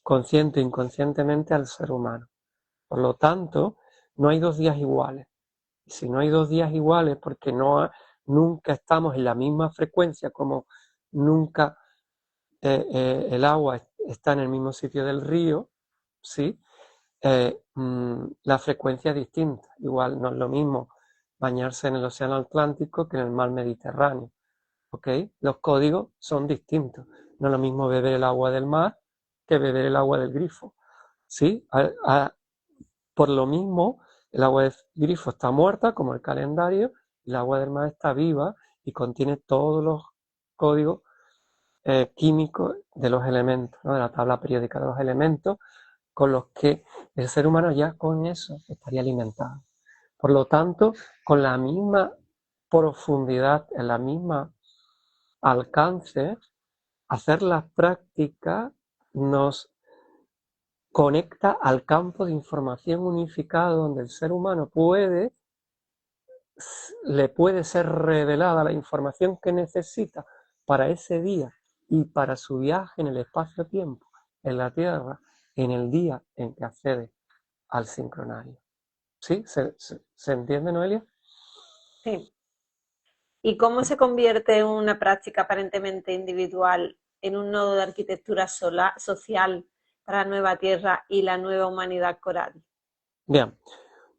consciente e inconscientemente, al ser humano. Por lo tanto, no hay 2 días iguales. Y si no hay 2 días iguales, porque nunca estamos en la misma frecuencia, como nunca el agua está en el mismo sitio del río, ¿sí? La frecuencia es distinta. Igual no es lo mismo bañarse en el océano Atlántico que en el mar Mediterráneo, ¿ok? Los códigos son distintos. No es lo mismo beber el agua del mar que beber el agua del grifo, ¿sí? Por lo mismo, el agua del grifo está muerta, como el calendario, y el agua del mar está viva y contiene todos los códigos químicos de los elementos, ¿no? De la tabla periódica de los elementos, con los que el ser humano ya con eso estaría alimentado. Por lo tanto, con la misma profundidad, en la misma alcance, hacer las prácticas nos conecta al campo de información unificado donde el ser humano le puede ser revelada la información que necesita para ese día y para su viaje en el espacio-tiempo, en la Tierra, en el día en que accede al sincronario. ¿Sí? ¿Se entiende, Noelia? Sí. ¿Y cómo se convierte una práctica aparentemente individual en un nodo de arquitectura social para la nueva Tierra y la nueva humanidad coral? Bien,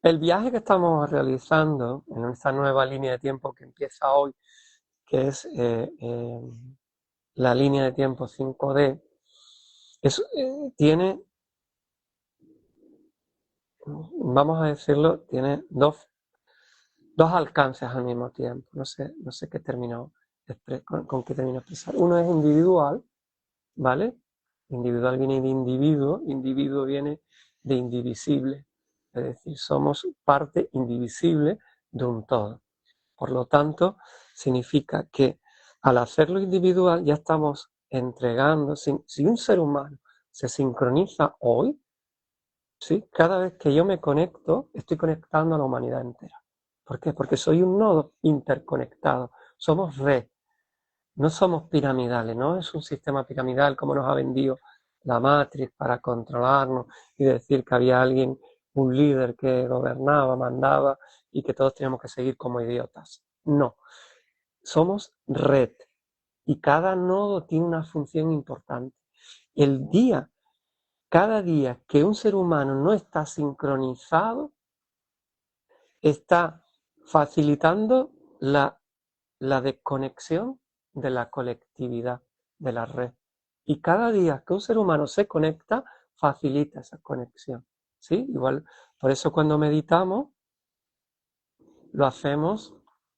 el viaje que estamos realizando en esta nueva línea de tiempo que empieza hoy, que es la línea de tiempo 5D, tiene, vamos a decirlo, tiene dos alcances al mismo tiempo. No sé qué término, con qué término expresar. Uno es individual, ¿vale? Individual viene de individuo, individuo viene de indivisible. Es decir, somos parte indivisible de un todo. Por lo tanto, significa que al hacerlo individual ya estamos entregando, si un ser humano se sincroniza hoy, ¿sí? Cada vez que yo me conecto, estoy conectando a la humanidad entera. ¿Por qué? Porque soy un nodo interconectado, somos red, no somos piramidales, no es un sistema piramidal como nos ha vendido la Matrix para controlarnos y decir que había alguien, un líder que gobernaba, mandaba y que todos teníamos que seguir como idiotas. No, somos red y cada nodo tiene una función importante. Cada día que un ser humano no está sincronizado, está facilitando la desconexión de la colectividad, de la red. Y cada día que un ser humano se conecta, facilita esa conexión. ¿Sí? Igual, por eso cuando meditamos, lo hacemos,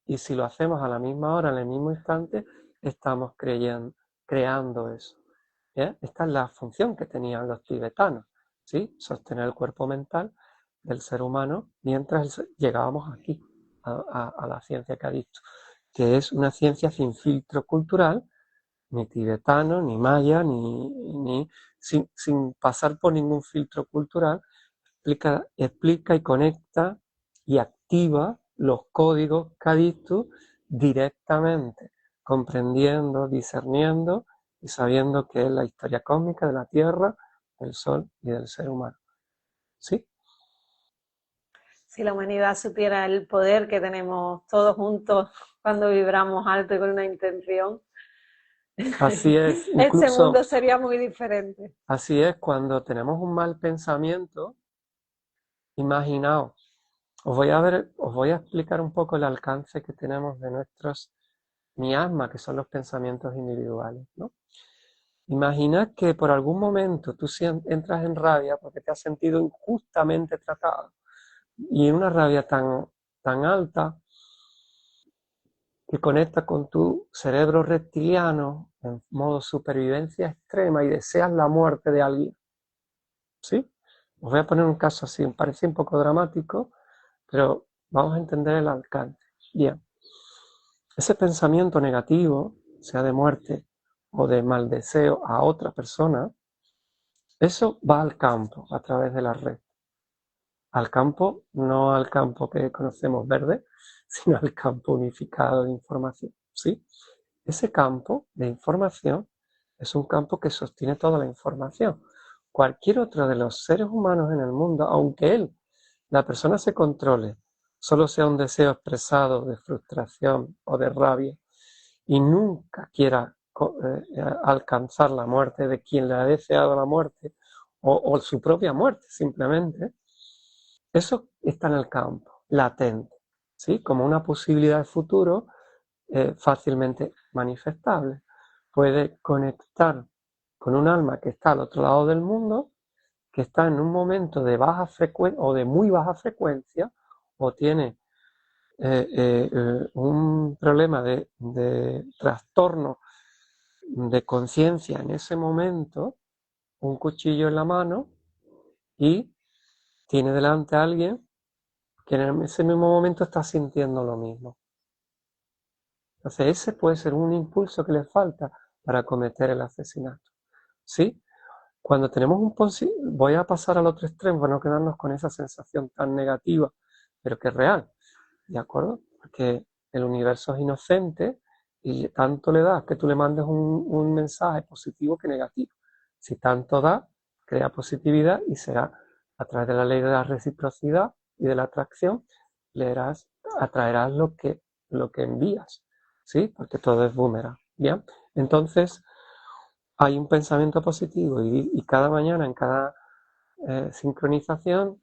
y si lo hacemos a la misma hora, en el mismo instante, estamos creando eso. ¿Ya? Esta es la función que tenían los tibetanos, ¿sí? Sostener el cuerpo mental del ser humano mientras llegábamos aquí, a la ciencia que ha dicho, que es una ciencia sin filtro cultural, ni tibetano, ni maya, sin pasar por ningún filtro cultural, explica y conecta y activa los códigos Kadistus directamente, comprendiendo, discerniendo y sabiendo que es la historia cósmica de la Tierra, del Sol y del ser humano. ¿Sí? Si la humanidad supiera el poder que tenemos todos juntos cuando vibramos alto y con una intención, Así es, este mundo incluso sería muy diferente. así es cuando tenemos un mal pensamiento, imaginaos. Os voy a explicar un poco el alcance que tenemos de nuestros miasmas, que son los pensamientos individuales, ¿no? Imagina que por algún momento tú entras en rabia porque te has sentido injustamente tratado y en una rabia tan alta que conecta con tu cerebro reptiliano en modo supervivencia extrema y deseas la muerte de alguien, ¿sí? Os voy a poner un caso así, me parece un poco dramático, pero vamos a entender el alcance. Bien, ese pensamiento negativo, sea de muerte o de mal deseo a otra persona, eso va al campo a través de la red. Al campo, no al campo que conocemos verde, sino al campo unificado de información, ¿sí? Ese campo de información es un campo que sostiene toda la información. Cualquier otro de los seres humanos en el mundo, aunque la persona se controle, solo sea un deseo expresado de frustración o de rabia y nunca quiera alcanzar la muerte de quien le ha deseado la muerte o su propia muerte simplemente, eso está en el campo, latente, ¿sí? Como una posibilidad de futuro fácilmente manifestable. Puede conectar con un alma que está al otro lado del mundo, que está en un momento de baja frecuencia o de muy baja frecuencia, o tiene un problema de trastorno de conciencia en ese momento, un cuchillo en la mano y tiene delante a alguien que en ese mismo momento está sintiendo lo mismo. Entonces ese puede ser un impulso que le falta para cometer el asesinato. ¿Sí? Cuando tenemos voy a pasar al otro extremo para no quedarnos con esa sensación tan negativa, pero que es real, ¿de acuerdo? Porque el universo es inocente y tanto le da que tú le mandes un mensaje positivo que negativo. Si tanto da, crea positividad y será a través de la ley de la reciprocidad y de la atracción, atraerás lo que envías, ¿sí? Porque todo es boomerang, ¿bien? Entonces, hay un pensamiento positivo y cada mañana en cada sincronización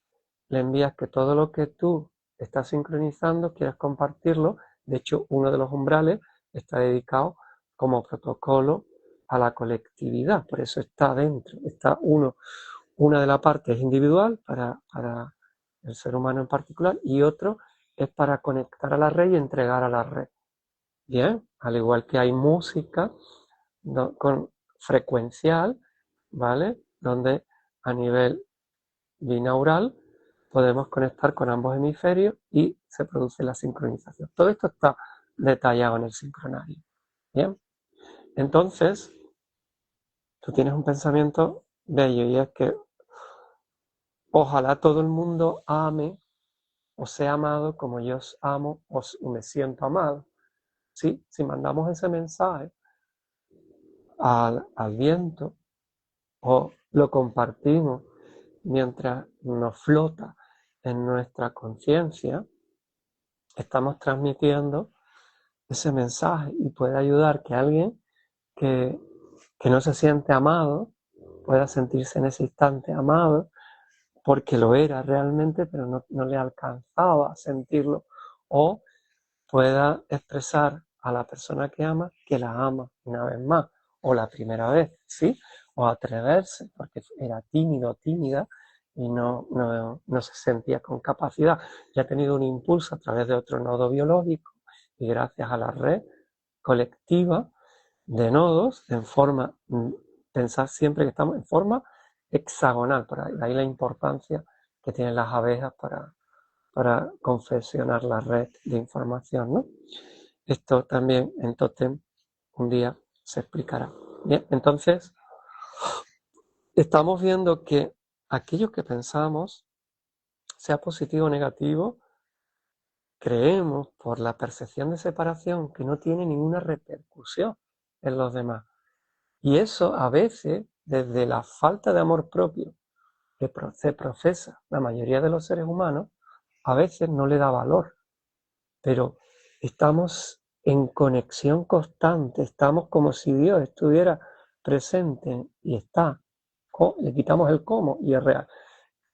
le envías que todo lo que tú estás sincronizando quieres compartirlo. De hecho, uno de los umbrales está dedicado como protocolo a la colectividad, por eso está dentro, está una de las partes es individual para el ser humano en particular y otro es para conectar a la red y entregar a la red. Bien, al igual que hay música con frecuencial, ¿vale? Donde a nivel binaural podemos conectar con ambos hemisferios y se produce la sincronización. Todo esto está detallado en el sincronario. Bien, entonces tú tienes un pensamiento bello y es que ojalá todo el mundo ame o sea amado como yo os amo o me siento amado. ¿Sí? Si mandamos ese mensaje al viento o lo compartimos mientras nos flota en nuestra conciencia, estamos transmitiendo ese mensaje y puede ayudar que alguien que, que no se siente amado pueda sentirse en ese instante amado porque lo era realmente, pero no le alcanzaba a sentirlo, o pueda expresar a la persona que ama una vez más, o la primera vez, ¿sí? O atreverse, porque era tímido, tímida, y no se sentía con capacidad. Y ha tenido un impulso a través de otro nodo biológico, y gracias a la red colectiva de nodos, pensar siempre que estamos en forma hexagonal, por ahí la importancia que tienen las abejas para confeccionar la red de información, ¿no? Esto también en Totem un día se explicará. Bien, entonces estamos viendo que aquello que pensamos, sea positivo o negativo, creemos por la percepción de separación que no tiene ninguna repercusión en los demás. Y eso a veces, desde la falta de amor propio que se procesa la mayoría de los seres humanos, a veces no le da valor. Pero estamos en conexión constante, estamos como si Dios estuviera presente y está. Le quitamos el cómo y es real.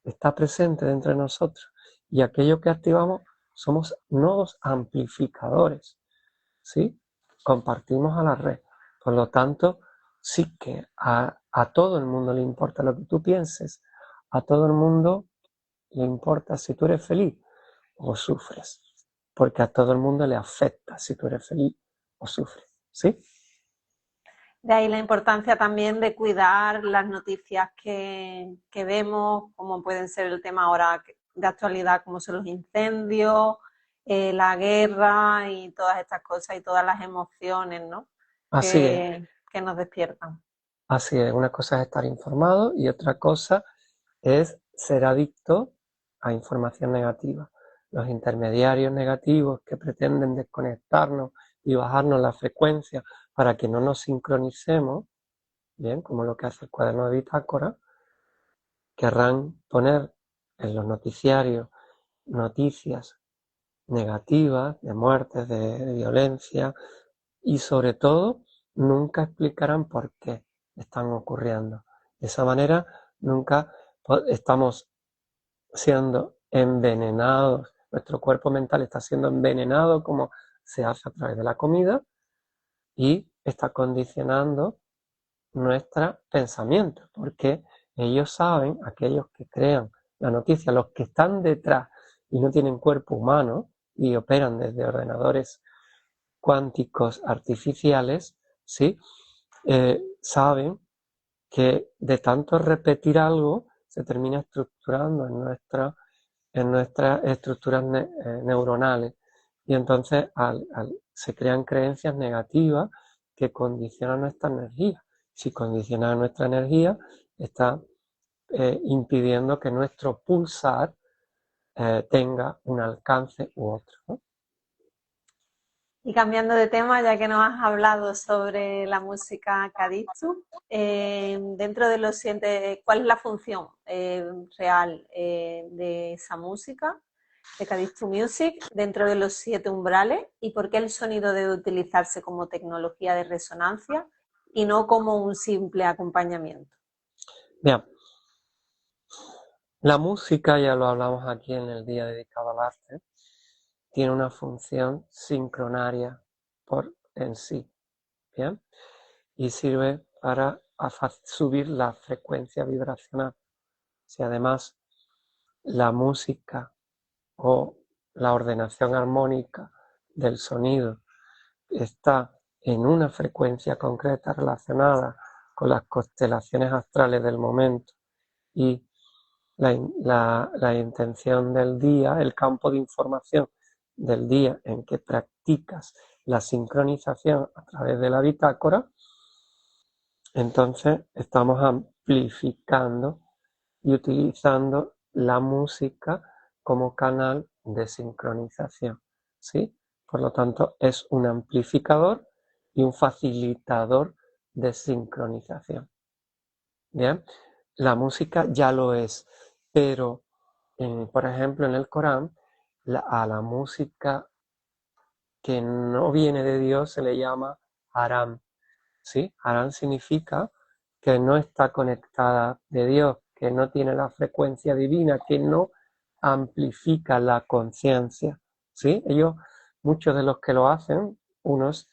Está presente dentro de nosotros. Y aquello que activamos somos nodos amplificadores, ¿sí? Compartimos a la red. Por lo tanto, sí que a todo el mundo le importa lo que tú pienses, a todo el mundo le importa si tú eres feliz o sufres, porque a todo el mundo le afecta si tú eres feliz o sufres, ¿sí? De ahí la importancia también de cuidar las noticias que vemos, como pueden ser el tema ahora de actualidad, como son los incendios, la guerra y todas estas cosas y todas las emociones, ¿no? Así es, que nos despiertan. así es. Una cosa es estar informado y otra cosa es ser adicto a información negativa. Los intermediarios negativos que pretenden desconectarnos y bajarnos la frecuencia para que no nos sincronicemos, bien, como lo que hace el cuaderno de bitácora, querrán poner en los noticiarios noticias negativas de muertes, de violencia y sobre todo nunca explicarán por qué están ocurriendo. De esa manera nunca estamos siendo envenenados, nuestro cuerpo mental está siendo envenenado como se hace a través de la comida y está condicionando nuestro pensamiento, porque ellos saben, aquellos que crean la noticia, los que están detrás y no tienen cuerpo humano y operan desde ordenadores cuánticos artificiales, ¿sí? Saben que de tanto repetir algo se termina estructurando en nuestras estructuras neuronales y entonces se crean creencias negativas que condicionan nuestra energía. Si condiciona nuestra energía, está impidiendo que nuestro pulsar tenga un alcance u otro, ¿no? Y cambiando de tema, ya que nos has hablado sobre la música Kaditsu, dentro de los siete, ¿cuál es la función real de esa música, de Kaditsu Music, dentro de los 7 umbrales? ¿Y por qué el sonido debe utilizarse como tecnología de resonancia y no como un simple acompañamiento? Bien, la música, ya lo hablamos aquí en el día dedicado al arte, tiene una función sincronaria en sí. ¿Bien? y sirve para subir la frecuencia vibracional. Si además la música o la ordenación armónica del sonido está en una frecuencia concreta relacionada con las constelaciones astrales del momento y la intención del día, el campo de información del día en que practicas la sincronización a través de la bitácora, entonces estamos amplificando y utilizando la música como canal de sincronización, ¿sí? Por lo tanto, es un amplificador y un facilitador de sincronización. Bien, la música ya lo es, pero por ejemplo en el Corán, a la música que no viene de Dios se le llama haram, ¿sí? Haram significa que no está conectada de Dios, que no tiene la frecuencia divina, que no amplifica la conciencia, ¿sí? Muchos de los que lo hacen, los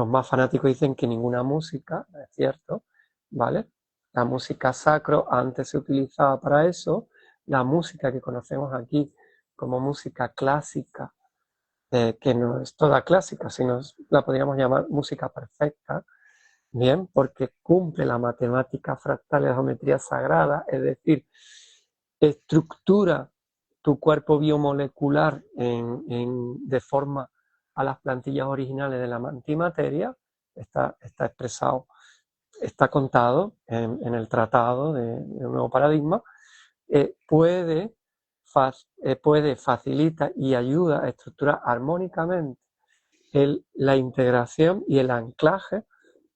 más fanáticos dicen que ninguna música, es cierto, ¿vale? La música sacro antes se utilizaba para eso, la música que conocemos aquí como música clásica, que no es toda clásica, sino la podríamos llamar música perfecta, bien, porque cumple la matemática fractal de la geometría sagrada, es decir, estructura tu cuerpo biomolecular de forma a las plantillas originales de la antimateria, está expresado, está contado en el tratado de un nuevo paradigma, puede facilitar y ayuda a estructurar armónicamente la integración y el anclaje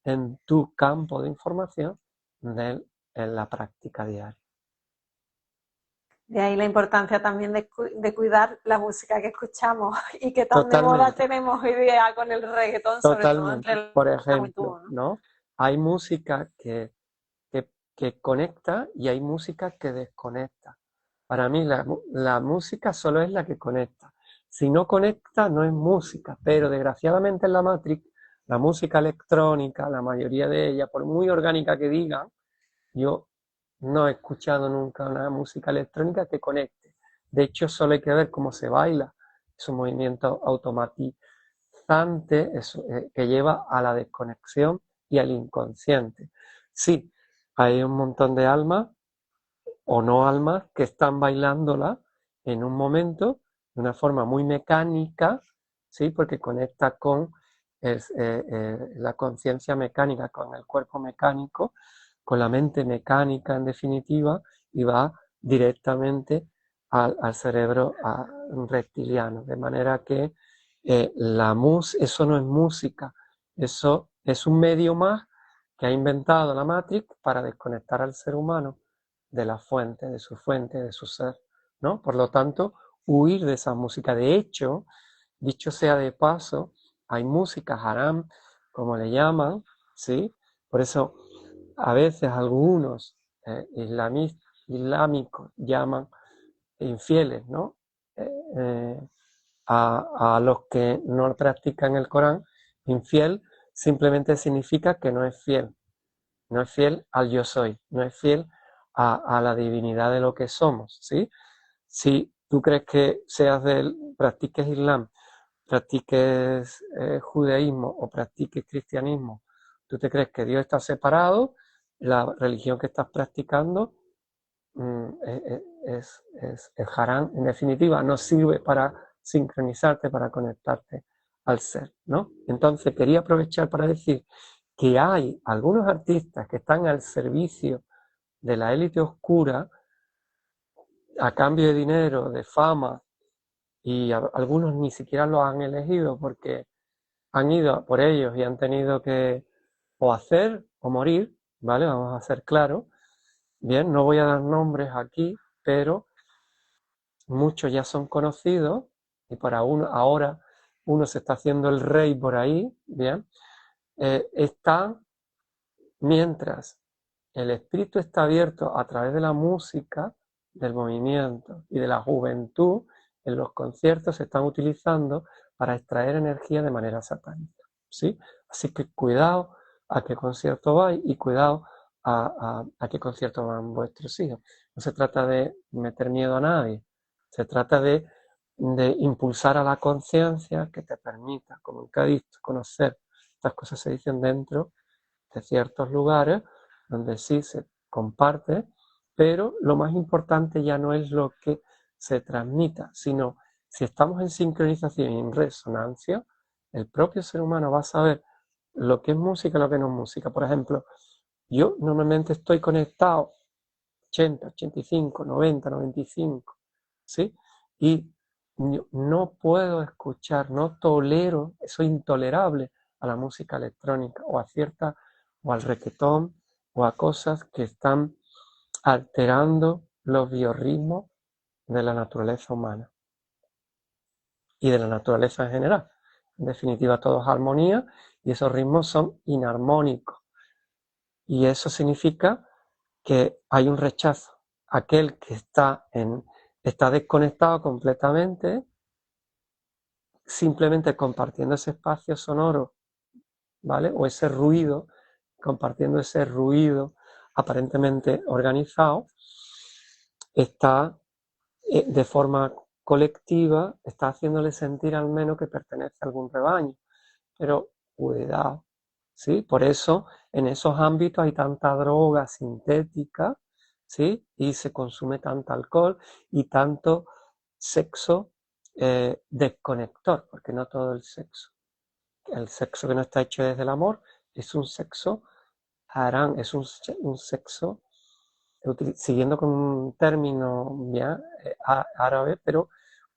en tu campo de información en la práctica diaria. De ahí la importancia también de cuidar la música que escuchamos y que tan de moda Totalmente, tenemos hoy día con el reggaetón, sobre todo totalmente. entre Por la juventud, ejemplo, ¿no? ¿no? Hay música que conecta y hay música que desconecta. Para mí la música solo es la que conecta. Si no conecta, no es música. Pero desgraciadamente en la Matrix, la música electrónica, la mayoría de ella, por muy orgánica que digan, yo no he escuchado nunca una música electrónica que conecte. De hecho, solo hay que ver cómo se baila. Es un movimiento automatizante que lleva a la desconexión y al inconsciente. Sí, hay un montón de almas o no almas que están bailándola en un momento de una forma muy mecánica, ¿sí? Porque conecta con la conciencia mecánica, con el cuerpo mecánico, con la mente mecánica en definitiva, y va directamente al cerebro reptiliano. De manera que eso no es música, eso es un medio más que ha inventado la Matrix para desconectar al ser humano de la fuente, de su ser, ¿no? Por lo tanto, huir de esa música. De hecho, dicho sea de paso, hay música haram, como le llaman, ¿sí? Por eso a veces algunos islámicos llaman infieles, ¿no? A los que no practican el Corán, infiel simplemente significa que no es fiel. No es fiel al yo soy, no es fiel a la divinidad de lo que somos, ¿sí? Si tú crees que practiques Islam, practiques judaísmo o practiques cristianismo, tú te crees que Dios está separado, la religión que estás practicando es harán, en definitiva, no sirve para sincronizarte, para conectarte al ser, ¿no? Entonces quería aprovechar para decir que hay algunos artistas que están al servicio de la élite oscura a cambio de dinero, de fama, y algunos ni siquiera los han elegido porque han ido por ellos y han tenido que o hacer o morir, ¿vale? Vamos a ser claros. Bien, no voy a dar nombres aquí, pero muchos ya son conocidos y ahora uno se está haciendo el rey por ahí, ¿bien? Están mientras el espíritu está abierto a través de la música, del movimiento y de la juventud, en los conciertos se están utilizando para extraer energía de manera satánica, ¿sí? Así que cuidado a qué concierto vais y cuidado a qué concierto van vuestros hijos. No se trata de meter miedo a nadie, se trata de impulsar a la conciencia que te permita, como en Cádiz, conocer. Estas cosas se dicen dentro de ciertos lugares donde sí se comparte, pero lo más importante ya no es lo que se transmita, sino si estamos en sincronización y en resonancia, el propio ser humano va a saber lo que es música y lo que no es música. Por ejemplo, yo normalmente estoy conectado 80, 85, 90, 95, ¿sí? Y no puedo escuchar, no tolero, soy intolerable a la música electrónica o a cierta, o al requetón, o a cosas que están alterando los biorritmos de la naturaleza humana y de la naturaleza en general. En definitiva, todo es armonía y esos ritmos son inarmónicos. Y eso significa que hay un rechazo. Aquel que está desconectado completamente, simplemente compartiendo ese espacio sonoro, ¿vale? O ese ruido, compartiendo ese ruido aparentemente organizado, está de forma colectiva, está haciéndole sentir al menos que pertenece a algún rebaño. Pero cuidado, ¿sí? Por eso en esos ámbitos hay tanta droga sintética, ¿sí? Y se consume tanto alcohol y tanto sexo desconector, porque no todo el sexo que no está hecho desde el amor es un sexo harán, es un sexo, siguiendo con un término ya árabe, pero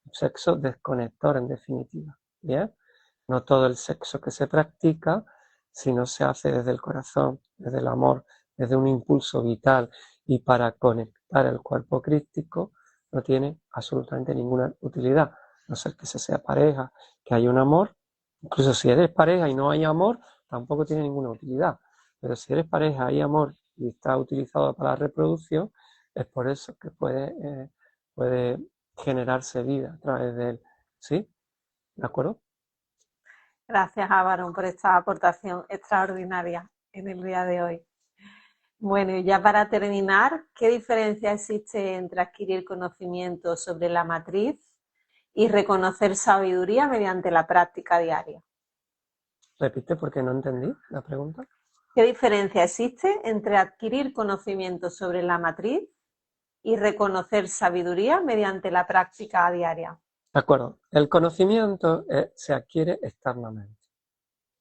un sexo desconector en definitiva, ¿bien? No todo el sexo que se practica, si no se hace desde el corazón, desde el amor, desde un impulso vital y para conectar el cuerpo crístico, no tiene absolutamente ninguna utilidad. No ser que se sea pareja, que haya un amor. Incluso si eres pareja y no hay amor, tampoco tiene ninguna utilidad. Pero si eres pareja, hay amor y está utilizado para la reproducción, es por eso que puede generarse vida a través de él. ¿Sí? ¿De acuerdo? Gracias, Álvaro, por esta aportación extraordinaria en el día de hoy. Bueno, y ya para terminar, ¿qué diferencia existe entre adquirir conocimiento sobre la matriz y reconocer sabiduría mediante la práctica diaria? Repite porque no entendí la pregunta. ¿Qué diferencia existe entre adquirir conocimiento sobre la matriz y reconocer sabiduría mediante la práctica diaria? De acuerdo. El conocimiento se adquiere externamente,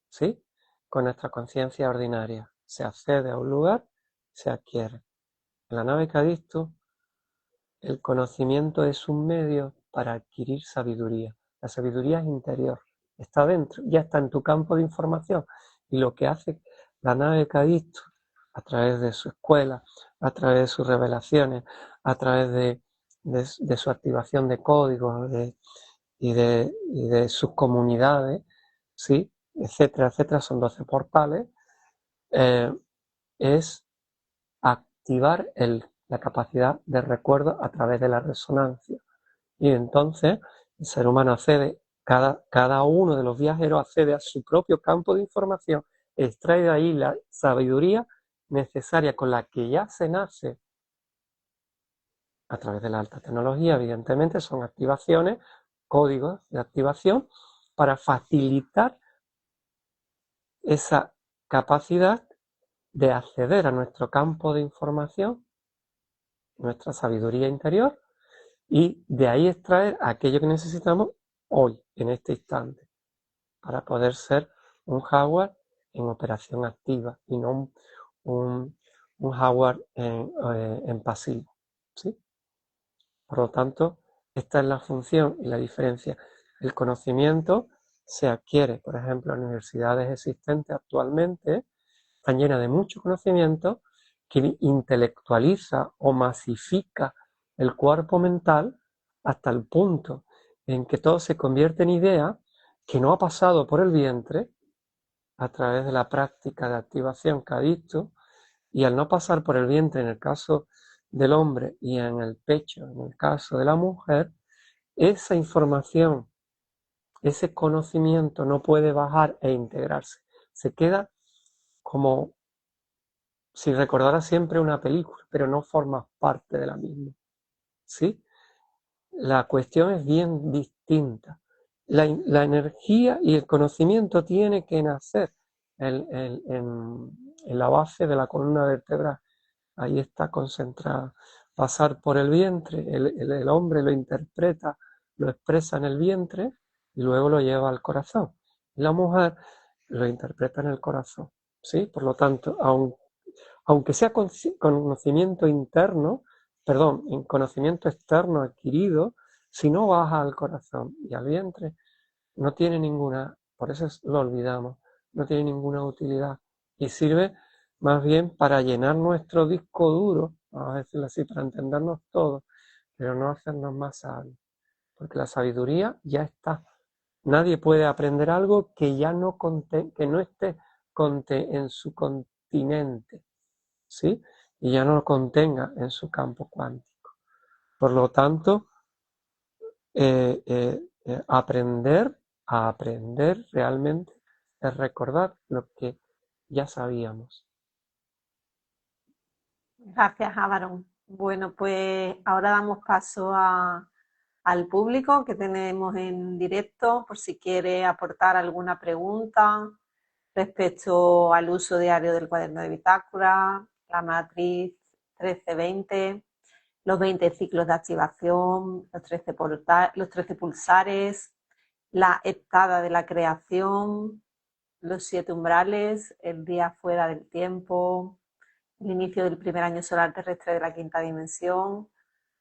¿sí? Con nuestra conciencia ordinaria. Se accede a un lugar, se adquiere. En la nave Cadixto, el conocimiento es un medio para adquirir sabiduría. La sabiduría es interior, está dentro, ya está en tu campo de información. Y lo que hace la nave Cadixto, a través de su escuela, a través de sus revelaciones, a través de su activación de códigos y de sus comunidades, ¿sí? Etcétera, etcétera, son 12 portales, es activar la capacidad de recuerdo a través de la resonancia. Y entonces el ser humano accede, cada uno de los viajeros accede a su propio campo de información, extrae de ahí la sabiduría necesaria con la que ya se nace a través de la alta tecnología, evidentemente, son activaciones, códigos de activación para facilitar esa capacidad de acceder a nuestro campo de información, nuestra sabiduría interior, y de ahí extraer aquello que necesitamos hoy, en este instante, para poder ser un hardware en operación activa y no un hardware en pasivo, ¿sí? Por lo tanto, esta es la función y la diferencia. El conocimiento se adquiere, por ejemplo, en universidades existentes actualmente, están llenas de mucho conocimiento que intelectualiza o masifica el cuerpo mental hasta el punto en que todo se convierte en idea que no ha pasado por el vientre a través de la práctica de activación que ha dicho, y al no pasar por el vientre en el caso del hombre y en el pecho en el caso de la mujer, esa información, ese conocimiento no puede bajar e integrarse. Se queda como si recordaras siempre una película, pero no formas parte de la misma, ¿sí? La cuestión es bien distinta. La energía y el conocimiento tiene que nacer en la base de la columna vertebral. Ahí está concentrada. Pasar por el vientre, el hombre lo interpreta, lo expresa en el vientre y luego lo lleva al corazón. Y la mujer lo interpreta en el corazón. ¿Sí? Por lo tanto, aunque sea conocimiento interno, perdón, en conocimiento externo adquirido, si no baja al corazón y al vientre, no tiene ninguna, por eso lo olvidamos, no tiene ninguna utilidad y sirve más bien para llenar nuestro disco duro, vamos a decirlo así, para entendernos todos, pero no hacernos más sabios, porque la sabiduría ya está. Nadie puede aprender algo que ya no, que no esté en su continente, ¿sí? Y ya no lo contenga en su campo cuántico. Por lo tanto, aprender a aprender realmente es recordar lo que ya sabíamos. Gracias, Álvaro. Bueno, pues ahora damos paso al público que tenemos en directo, por si quiere aportar alguna pregunta respecto al uso diario del cuaderno de bitácora, la matriz 1320, los 20 ciclos de activación, los 13 pulsares, la heptada de la creación, los 7 umbrales, el día fuera del tiempo, el inicio del primer año solar terrestre de la quinta dimensión,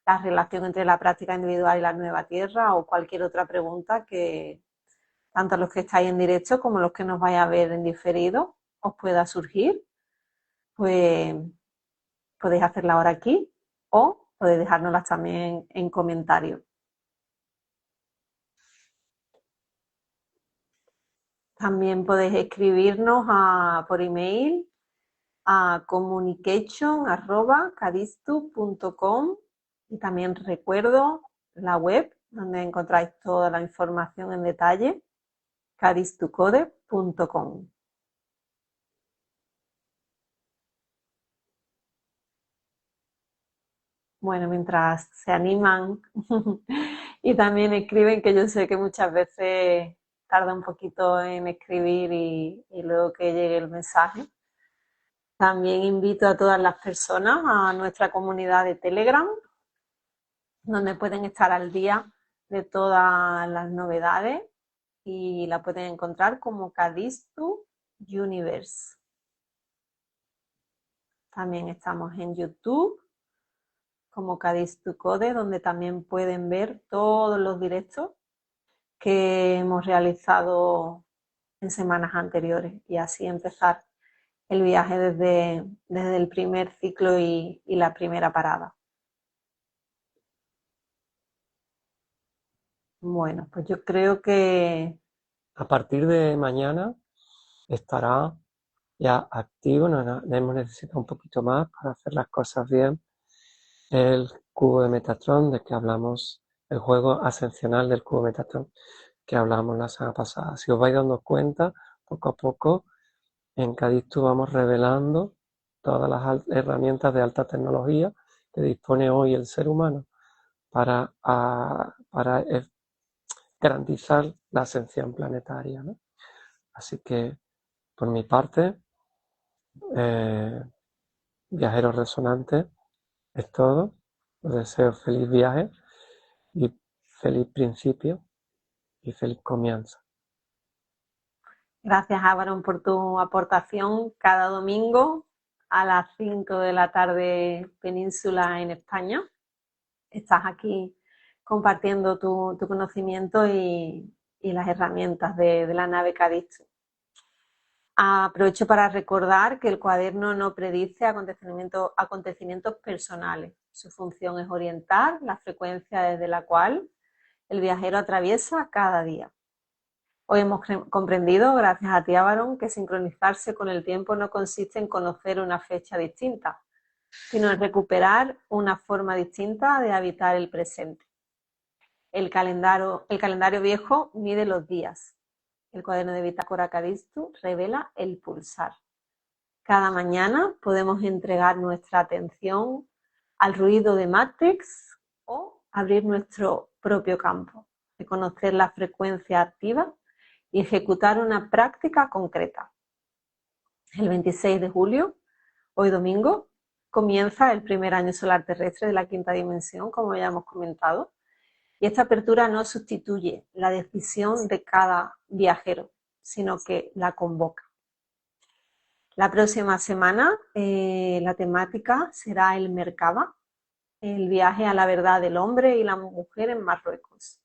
la relación entre la práctica individual y la nueva tierra o cualquier otra pregunta que tanto los que estáis en directo como los que nos vais a ver en diferido os pueda surgir, pues podéis hacerla ahora aquí o podéis dejárnoslas también en comentarios. También podéis escribirnos por email a communication@cadistu.com y también recuerdo la web donde encontráis toda la información en detalle, cadistucode.com. Bueno, mientras se animan y también escriben, que yo sé que muchas veces tarda un poquito en escribir y luego que llegue el mensaje. También invito a todas las personas a nuestra comunidad de Telegram, donde pueden estar al día de todas las novedades y la pueden encontrar como Cadistu Universe. También estamos en YouTube como Cadistu Code, donde también pueden ver todos los directos que hemos realizado en semanas anteriores y así empezar el viaje desde el primer ciclo y la primera parada. Bueno, pues yo creo que A partir de mañana estará ya activo, hemos necesitado un poquito más para hacer las cosas bien, el cubo de Metatron, de que hablamos, el juego ascensional del cubo de Metatron, que hablamos la semana pasada. Si os vais dando cuenta, poco a poco, en Cadistu vamos revelando todas las herramientas de alta tecnología que dispone hoy el ser humano para garantizar la ascensión planetaria, ¿no? Así que, por mi parte, viajeros resonantes, es todo. Os deseo feliz viaje y feliz principio y feliz comienzo. gracias, Álvaro, por tu aportación cada domingo a las 5 de la tarde península en España. Estás aquí compartiendo tu conocimiento y las herramientas de la nave Cadiz. Aprovecho para recordar que el cuaderno no predice acontecimientos personales. Su función es orientar la frecuencia desde la cual el viajero atraviesa cada día. Hoy hemos comprendido, gracias a ti, Álvaro, que sincronizarse con el tiempo no consiste en conocer una fecha distinta, sino en recuperar una forma distinta de habitar el presente. El calendario viejo mide los días. El cuaderno de bitácora Cadistu revela el pulsar. Cada mañana podemos entregar nuestra atención al ruido de Matrix o abrir nuestro propio campo, reconocer la frecuencia activa y ejecutar una práctica concreta. El 26 de julio, hoy domingo, comienza el primer año solar terrestre de la quinta dimensión, como ya hemos comentado, y esta apertura no sustituye la decisión de cada viajero, sino que la convoca. La próxima semana la temática será el Merkaba, el viaje a la verdad del hombre y la mujer en Marruecos.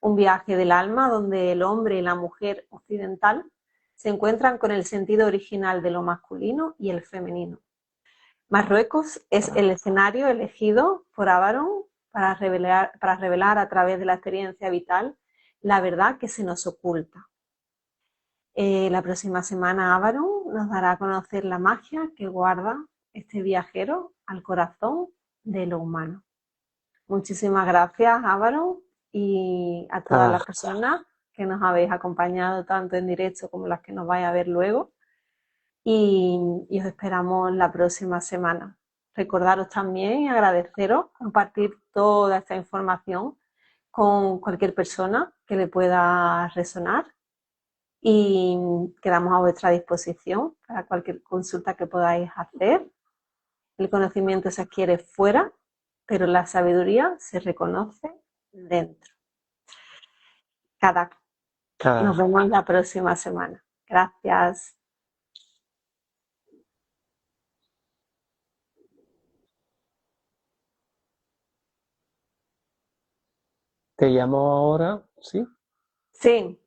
Un viaje del alma donde el hombre y la mujer occidental se encuentran con el sentido original de lo masculino y el femenino. Marruecos es el escenario elegido por Abaron para revelar a través de la experiencia vital la verdad que se nos oculta. La próxima semana Abaron nos dará a conocer la magia que guarda este viajero al corazón de lo humano. Muchísimas gracias, Abaron, y a todas las personas que nos habéis acompañado tanto en directo como las que nos vais a ver luego. Y os esperamos la próxima semana. Recordaros también y agradeceros compartir toda esta información con cualquier persona que le pueda resonar y quedamos a vuestra disposición para cualquier consulta que podáis hacer. El conocimiento se adquiere fuera, pero la sabiduría se reconoce dentro. Nos vemos la próxima semana. Gracias. Te llamo ahora, ¿sí? Sí.